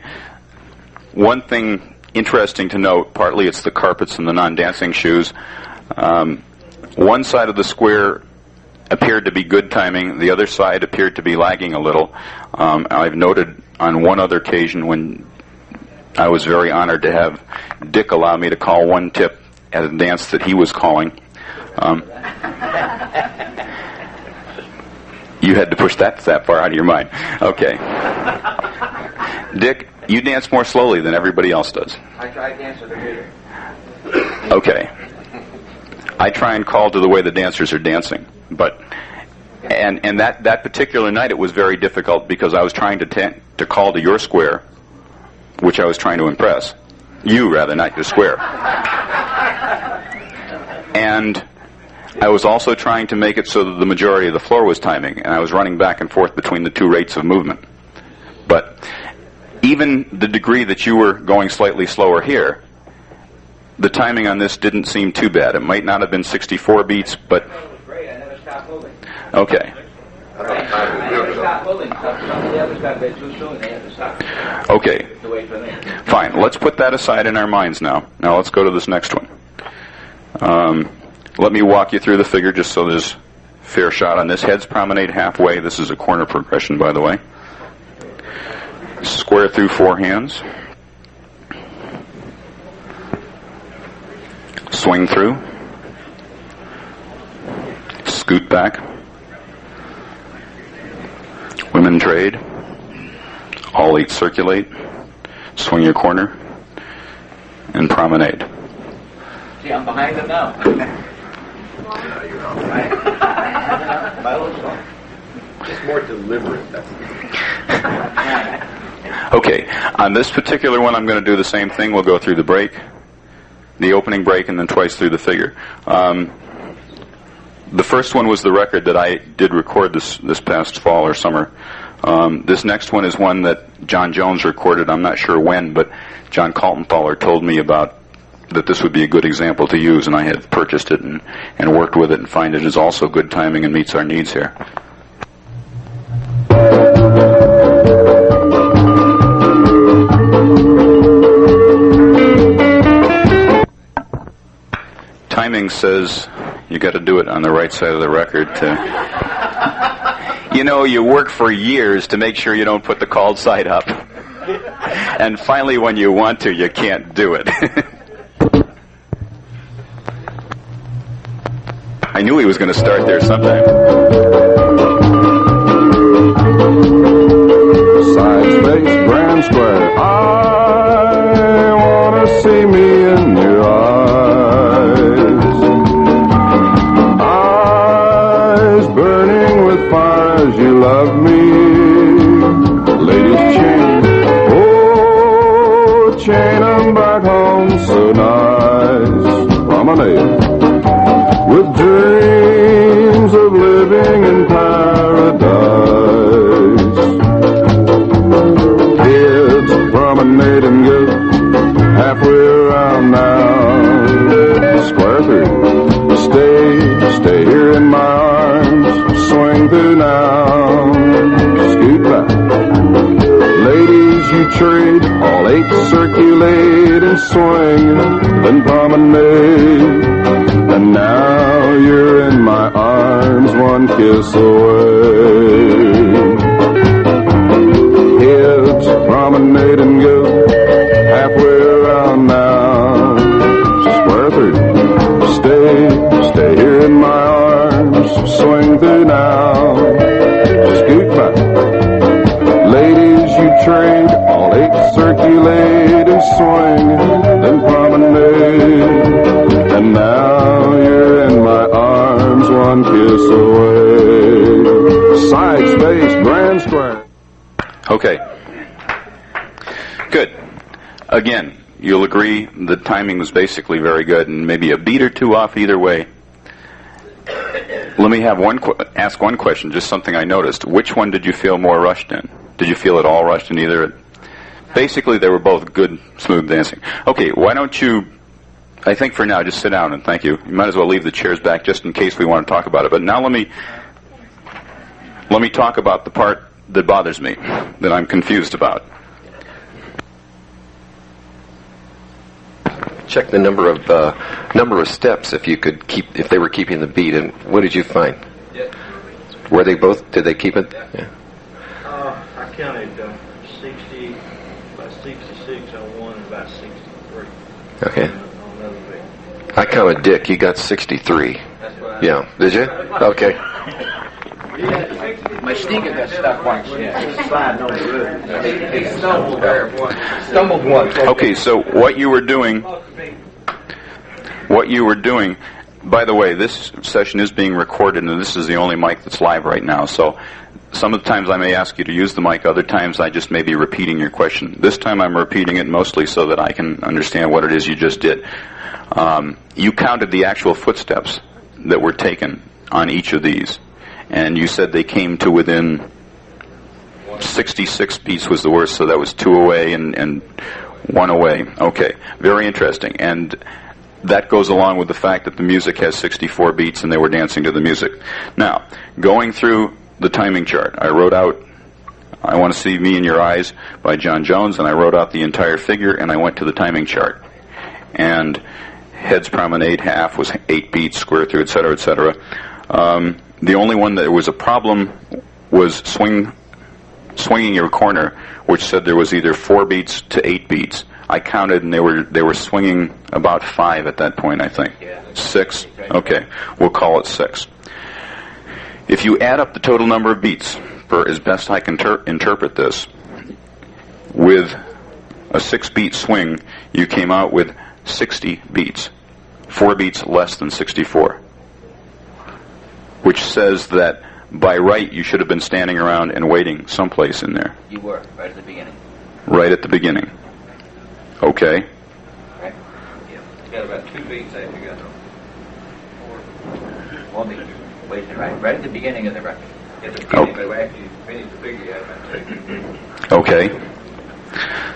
One thing interesting to note, partly it's the carpets and the non-dancing shoes. One side of the square appeared to be good timing. The other side appeared to be lagging a little. I've noted on one other occasion when I was very honored to have Dick allow me to call one tip at a dance that he was calling. You had to push that far out of your mind. Okay. Dick, you dance more slowly than everybody else does. I try to dance with a meter. Okay. I try and call to the way the dancers are dancing. And that particular night it was very difficult because I was trying to call to your square, which I was trying to impress. You, rather, not your square. And I was also trying to make it so that the majority of the floor was timing, and I was running back and forth between the two rates of movement. But even the degree that you were going slightly slower here, the timing on this didn't seem too bad. It might not have been 64 beats, but... Okay. Okay. Fine. Let's put that aside in our minds now. Now let's go to this next one. Let me walk you through the figure just so there's fair shot on this. Heads promenade halfway. This is a corner progression, by the way. Square through 4 hands. Swing through. Scoot back. Women trade. All 8 circulate. Swing your corner. And promenade. See, I'm behind him now. Just more deliberate. Okay, on this particular one I'm going to do the same thing. We'll go through the break, the opening break, and then twice through the figure. The first one was the record that I did record this past fall or summer. This next one is one that John Jones recorded, I'm not sure when, but John Kaltenthaler told me about that this would be a good example to use, and I had purchased it and worked with it and find it is also good timing and meets our needs here. Timing says you got to do it on the right side of the record to... You know, you work for years to make sure you don't put the called side up. And finally, when you want to, you can't do it. I knew he was going to start there sometime. Side space, grand square. I want to see me in your eyes. Eyes burning with fire as you love me. Ladies chain, oh, chain 'em back home so nice. Promenade. With dreams of living in paradise. Kids promenade and go halfway around now. Square through, stay here in my arms. Swing through now, scoot back. Ladies, you trade, all 8 circulate and swing, then promenade. And now you're in my arms, one kiss away. Heads promenade and go halfway around now. Square through, stay here in my arms. Swing through now, scoot back. Ladies, you trade, all 8 circulate and swing, then promenade. And now you're in my arms, one kiss away. Side space, grand square. Okay. Good. Again, you'll agree the timing was basically very good, and maybe a beat or two off either way. Let me have ask one question, just something I noticed. Which one did you feel more rushed in? Did you feel it all rushed in either? Basically, they were both good, smooth dancing. Okay, why don't you, I think for now, just sit down and thank you. You might as well leave the chairs back just in case we want to talk about it. But now let me talk about the part that bothers me, that I'm confused about. Check the number of steps if they were keeping the beat, and what did you find? Yeah. Were they both? Did they keep it? Yeah. I counted 60, about 66 on one, and about 63. Okay. On another beat. I counted Dick. You got 63. That's what I... Yeah. Did you? Okay. My sneaker got stuck once. Yeah. Sliding on the road. He stumbled there once. Stumbled once. Okay, so what you were doing, by the way, this session is being recorded, and this is the only mic that's live right now. So some of the times I may ask you to use the mic. Other times I just may be repeating your question. This time I'm repeating it mostly so that I can understand what it is you just did. You counted the actual footsteps that were taken on each of these, and you said they came to within 66 beats was the worst, so that was 2 away and 1 away. Okay, very interesting. And that goes along with the fact that the music has 64 beats and they were dancing to the music. Now, going through the timing chart, I wrote out I Want to See Me in Your Eyes by John Jones, and I wrote out the entire figure, and I went to the timing chart. And Heads Promenade half was 8 beats, square through, etc., etc. The only one that was a problem was swinging your corner, which said there was either 4 beats to 8 beats. I counted, and they were swinging about 5 at that point, I think. 6? Okay, we'll call it 6. If you add up the total number of beats, for as best I can interpret this, with a 6-beat swing, you came out with 60 beats. 4 beats less than 64. Which says that by right you should have been standing around and waiting someplace in there. You were, right at the beginning. Right at the beginning. Okay. Right? You got about 2 beats after you got them. 1 beat. Waiting right at the beginning of the record. At the beginning, but after you finish the figure, you had about 2. Okay.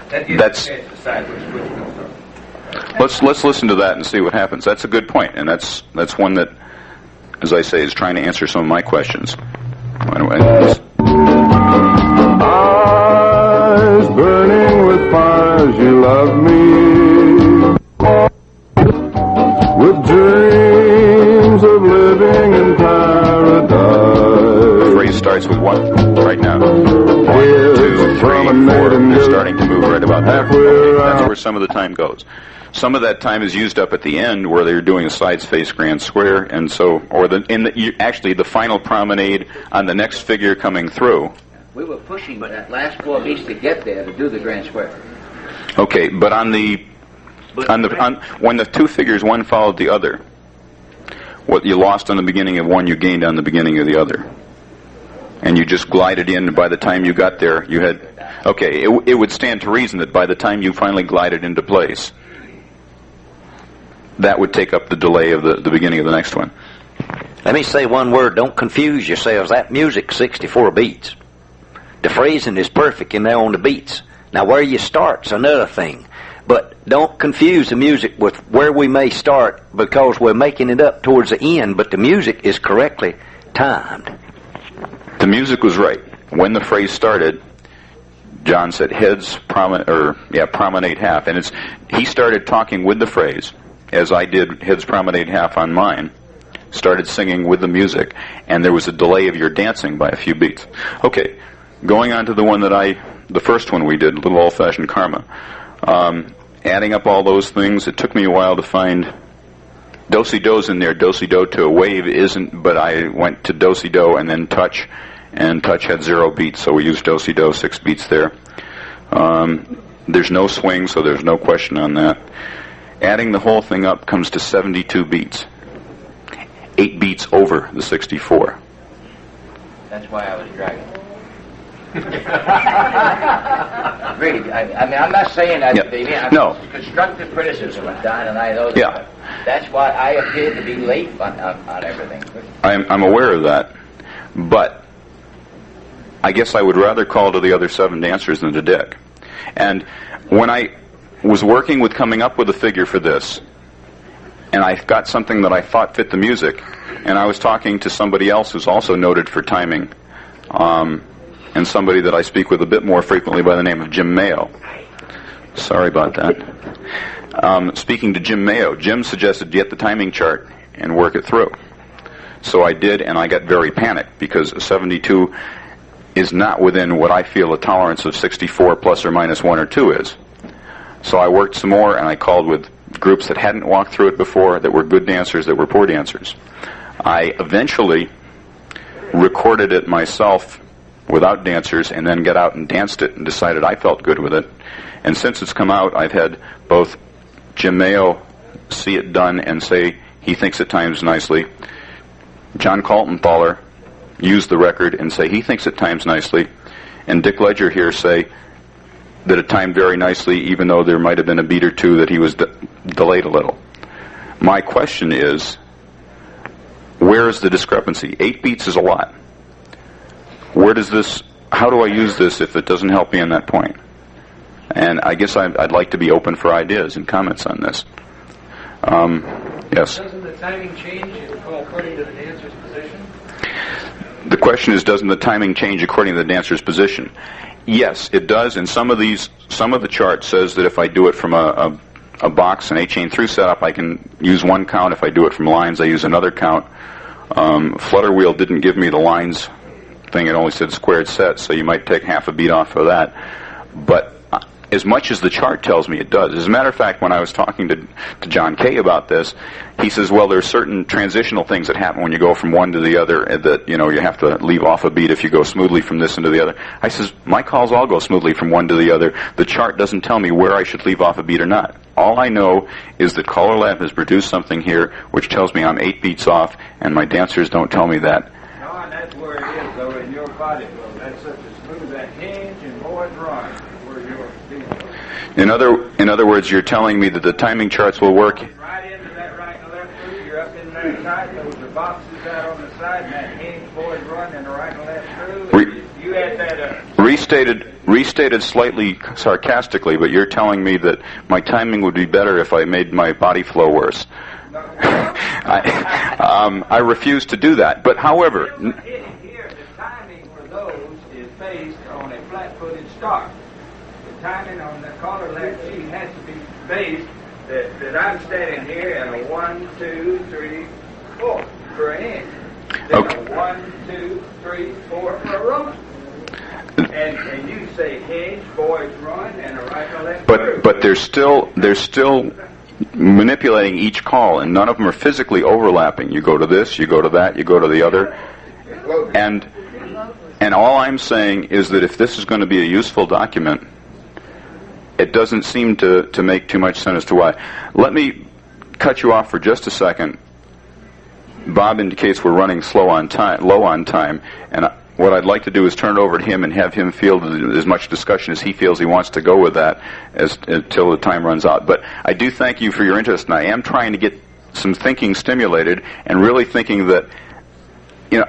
That gives That's- you a chance to decide which foot you're going to start. Let's listen to that and see what happens. That's a good point, and that's one that, as I say, is trying to answer some of my questions. Eyes burning with fires, you love me. With dreams of living in paradise. The phrase starts with 1 right now. 1, 2, 3, 4. They're starting to move right about there. Okay, that's where some of the time goes. Some of that time is used up at the end where they're doing a sides face grand square, and so, or actually the final promenade on the next figure coming through. We were pushing that last 4 beats to get there to do the grand square. Okay, but when the 2 figures, one followed the other, what you lost on the beginning of one, you gained on the beginning of the other, and you just glided in. By the time you got there, you had. Okay, it would stand to reason that by the time you finally glided into place, that would take up the delay of the beginning of the next one. Let me say one word. Don't confuse yourselves. That music's 64 beats. The phrasing is perfect in there on the beats. Now, where you start's another thing. But don't confuse the music with where we may start, because we're making it up towards the end, but the music is correctly timed. The music was right. When the phrase started, John said Heads Promenade half, and he started talking with the phrase, as I did Heads Promenade half on mine, started singing with the music, and there was a delay of your dancing by a few beats. Okay, going on to the one the first one we did, Little Old-Fashioned Karma. Adding up all those things, it took me a while to find do-si-do's in there. Do-si-do to a wave isn't, but I went to do-si-do and then touch, and touch had 0 beats, so we used do-si-do, 6 beats there. There's no swing, so there's no question on that. Adding the whole thing up comes to 72 beats. 8 beats over the 64. That's why I was dragging. Really, I mean, I'm not saying that. Yeah. No. Constructive criticism of Don and I know that. Yeah. That's why I appeared to be late on everything. I'm aware of that, but I guess I would rather call to the other 7 dancers than to Dick. And when I was working with coming up with a figure for this, and I got something that I thought fit the music, and I was talking to somebody else who's also noted for timing, and somebody that I speak with a bit more frequently by the name of Jim Mayo. Sorry about that. Speaking to Jim Mayo, Jim suggested get the timing chart and work it through. So I did, and I got very panicked because 72 is not within what I feel a tolerance of 64 plus or minus 1 or 2 is. So I worked some more, and I called with groups that hadn't walked through it before, that were good dancers, that were poor dancers. I eventually recorded it myself without dancers, and then got out and danced it and decided I felt good with it. And since it's come out, I've had both Jim Mayo see it done and say he thinks it times nicely. John Kaltenthaler used the record and say he thinks it times nicely. And Dick Ledger here say that it timed very nicely, even though there might have been a beat or two that he was delayed a little. My question is, where is the discrepancy? 8 beats is a lot. Where does this, how do I use this if it doesn't help me on that point? And I guess I'd like to be open for ideas and comments on this. Yes? Doesn't the timing change according to the dancer's position? The question is, doesn't the timing change according to the dancer's position? Yes, it does. And some of the chart says that if I do it from a box, an 8-chain through setup, I can use one count. If I do it from lines, I use another count. Flutter wheel didn't give me the lines thing. It only said squared set, so you might take half a beat off of that. But as much as the chart tells me it does. As a matter of fact, when I was talking to John Kay about this, he says, well, there's certain transitional things that happen when you go from one to the other that, you have to leave off a beat if you go smoothly from this into the other. I says, my calls all go smoothly from one to the other. The chart doesn't tell me where I should leave off a beat or not. All I know is that CALLERLAB has produced something here which tells me I'm 8 beats off, and my dancers don't tell me that. No, and that's where it is, though, in your body flow. That's such a smooth that hinge and boys run. In other words, you're telling me that the timing charts will work. Right into that right and left through, you're up in there tight, those are boxes out on the side, and that hinge boys run in the right and left through. You add that up. Restated slightly sarcastically, but you're telling me that my timing would be better if I made my body flow worse. I refuse to do that. But however, here, the timing for those is based on a flat-footed start. Timing on the CALLERLAB sheet has to be based that I'm standing here at a 1, 2, 3, 4 for an inch. Then okay. A 1, 2, 3, 4 for a Roman. And you say hinge, boys run, and a right and a left. But they're still manipulating each call, and none of them are physically overlapping. You go to this, you go to that, you go to the other, and all I'm saying is that if this is going to be a useful document, it doesn't seem to make too much sense as to why. Let me cut you off for just a second. Bob indicates we're running low on time, and what I'd like to do is turn it over to him and have him field as much discussion as he feels he wants to go with that until the time runs out. But I do thank you for your interest, and I am trying to get some thinking stimulated and really thinking that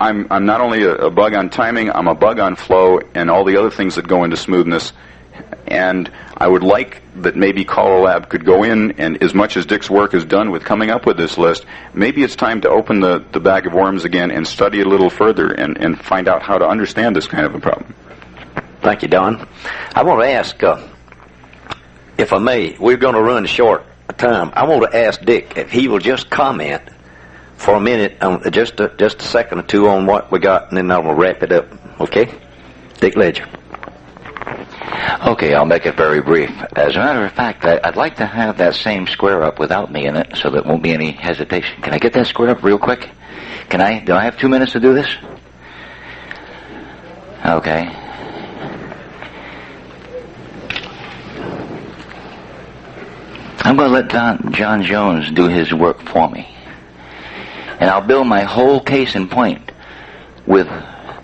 I'm not only a bug on timing, I'm a bug on flow and all the other things that go into smoothness. And I would like that maybe CALLERLAB could go in, and as much as Dick's work is done with coming up with this list, maybe it's time to open the bag of worms again and study a little further and find out how to understand this kind of a problem. Thank you, Don. I want to ask, if I may, we're going to run short of time. I want to ask Dick if he will just comment for a minute, on just a second or two on what we got, and then I'm going to wrap it up. Okay? Dick Ledger. Okay, I'll make it very brief. As a matter of fact, I'd like to have that same square up without me in it so there won't be any hesitation. Can I get that square up real quick? Do I have 2 minutes to do this? Okay. I'm going to let John Jones do his work for me. And I'll build my whole case in point with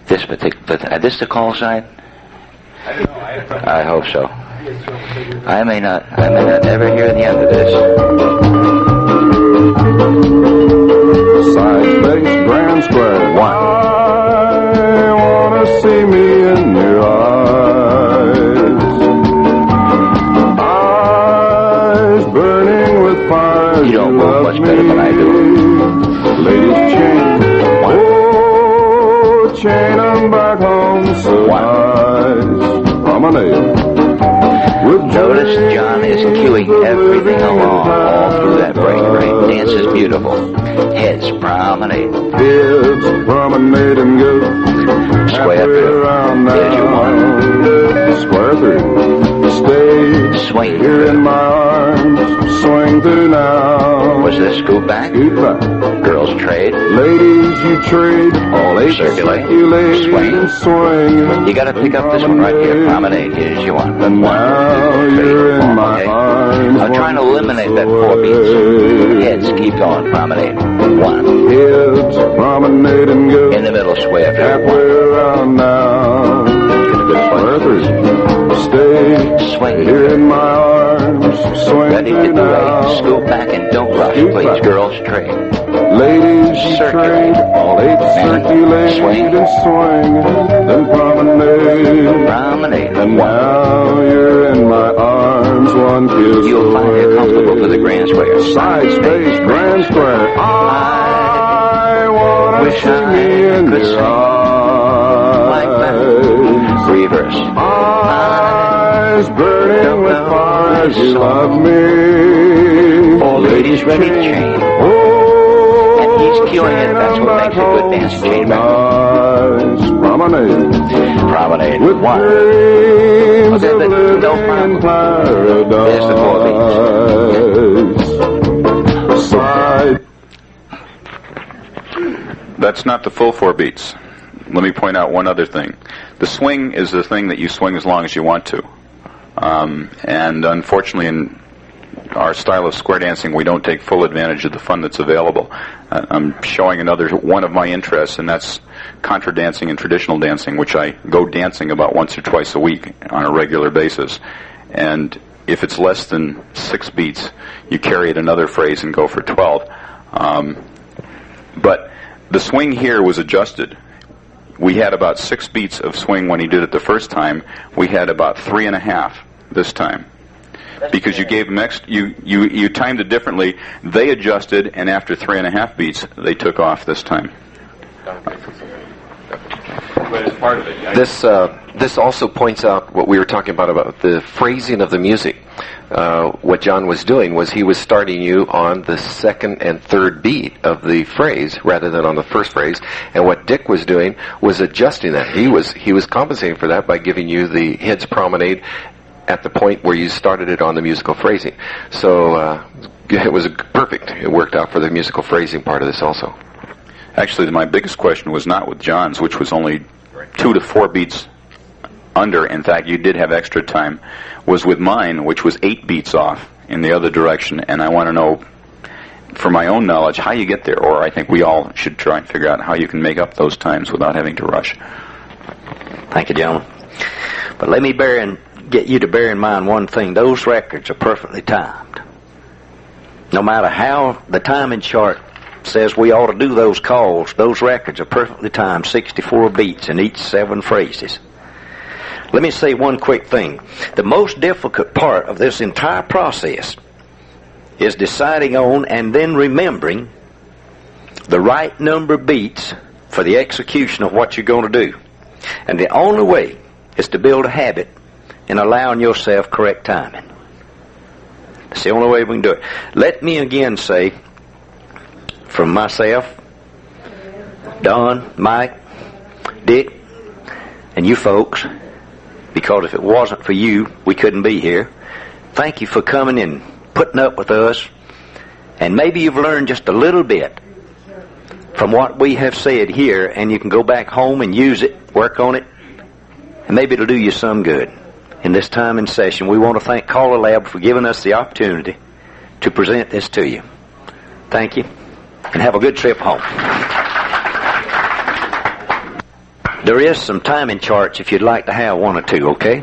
this particular... Is this the call side? I hope so. I may not ever hear the end of this. Side base, grand square, 1. I wanna see me in your eyes burning with fire. You don't move much better than I do. Ladies chain, oh, chain 'em back home so nice. Promenade. Notice John is cueing everything along all through that break. Dance is beautiful. Heads promenade. Heads promenade and go. Square through. There's your 1. Square through. Stay Swing here through. in my arms. Swing through now. Was this scoop back? Scoop back. Girls trade. Ladies, you trade. All eight. Circulate. Swing. And swing. You got to pick up this one right here. Promenade. Here's your 1. And now you're in my okay. arms. I'm trying to eliminate that 4 beats. Heads, keep going. Promenade. 1. Heads promenading good. In the middle, sway after Halfway 1. around now. Good swing. 3. Stay Swing. here in my arms. Swing Ready to do now. a scoop back and don't rush, Scoop please. back. Girls, trade. Ladies, you Circulate. trade. All 8 circulate Swing. and swing. Then promenade. Promenade. And 1. now you're in my arms. One kiss You'll find it away. comfortable for the grand square. Side space, grand square. I wanna wish see I me in could your sing like that. eyes. Reverse. Eyes burning with fire as you love me. All ladies ready to chain. Oh, And he's cueing it. That's what makes a good dance chain back. nice promenade. Promenade. With 1. dreams Okay, of but no living problem. in paradise. There's the 4 Side. That's not the full 4 beats. Let me point out one other thing. The swing is the thing that you swing as long as you want to. And unfortunately, in our style of square dancing, we don't take full advantage of the fun that's available. I'm showing another one of my interests, and that's contra dancing and traditional dancing, which I go dancing about once or twice a week on a regular basis. And if it's less than 6 beats, you carry it another phrase and go for 12. But the swing here was adjusted. We had about 6 beats of swing when he did it the first time. We had about 3.5 this time. Because you gave them you timed it differently. They adjusted, and after 3.5 beats, they took off this time. But it's part of it. This also points out what we were talking about the phrasing of the music. What John was doing was he was starting you on the 2nd and 3rd beat of the phrase rather than on the first phrase. And what Dick was doing was adjusting that. He was compensating for that by giving you the heads promenade at the point where you started it on the musical phrasing. So it was perfect. It worked out for the musical phrasing part of this also. Actually, my biggest question was not with John's, which was only 2 to 4 beats under. In fact, you did have extra time. Was with mine, which was 8 beats off in the other direction. And I want to know, for my own knowledge, how you get there. Or I think we all should try and figure out how you can make up those times without having to rush. Thank you, gentlemen. But let me get you to bear in mind one thing. Those records are perfectly timed. No matter how the timing chart says we ought to do those calls, those records are perfectly timed, 64 beats in each 7 phrases. Let me say one quick thing. The most difficult part of this entire process is deciding on and then remembering the right number of beats for the execution of what you're going to do. And the only way is to build a habit in allowing yourself correct timing. It's the only way we can do it. Let me again say, from myself, Don, Mike, Dick, and you folks, because if it wasn't for you, we couldn't be here. Thank you for coming and putting up with us. And maybe you've learned just a little bit from what we have said here, and you can go back home and use it, work on it, and maybe it'll do you some good. In this time and session, we want to thank CALLERLAB for giving us the opportunity to present this to you. Thank you, and have a good trip home. There is some timing charts if you'd like to have one or two, okay?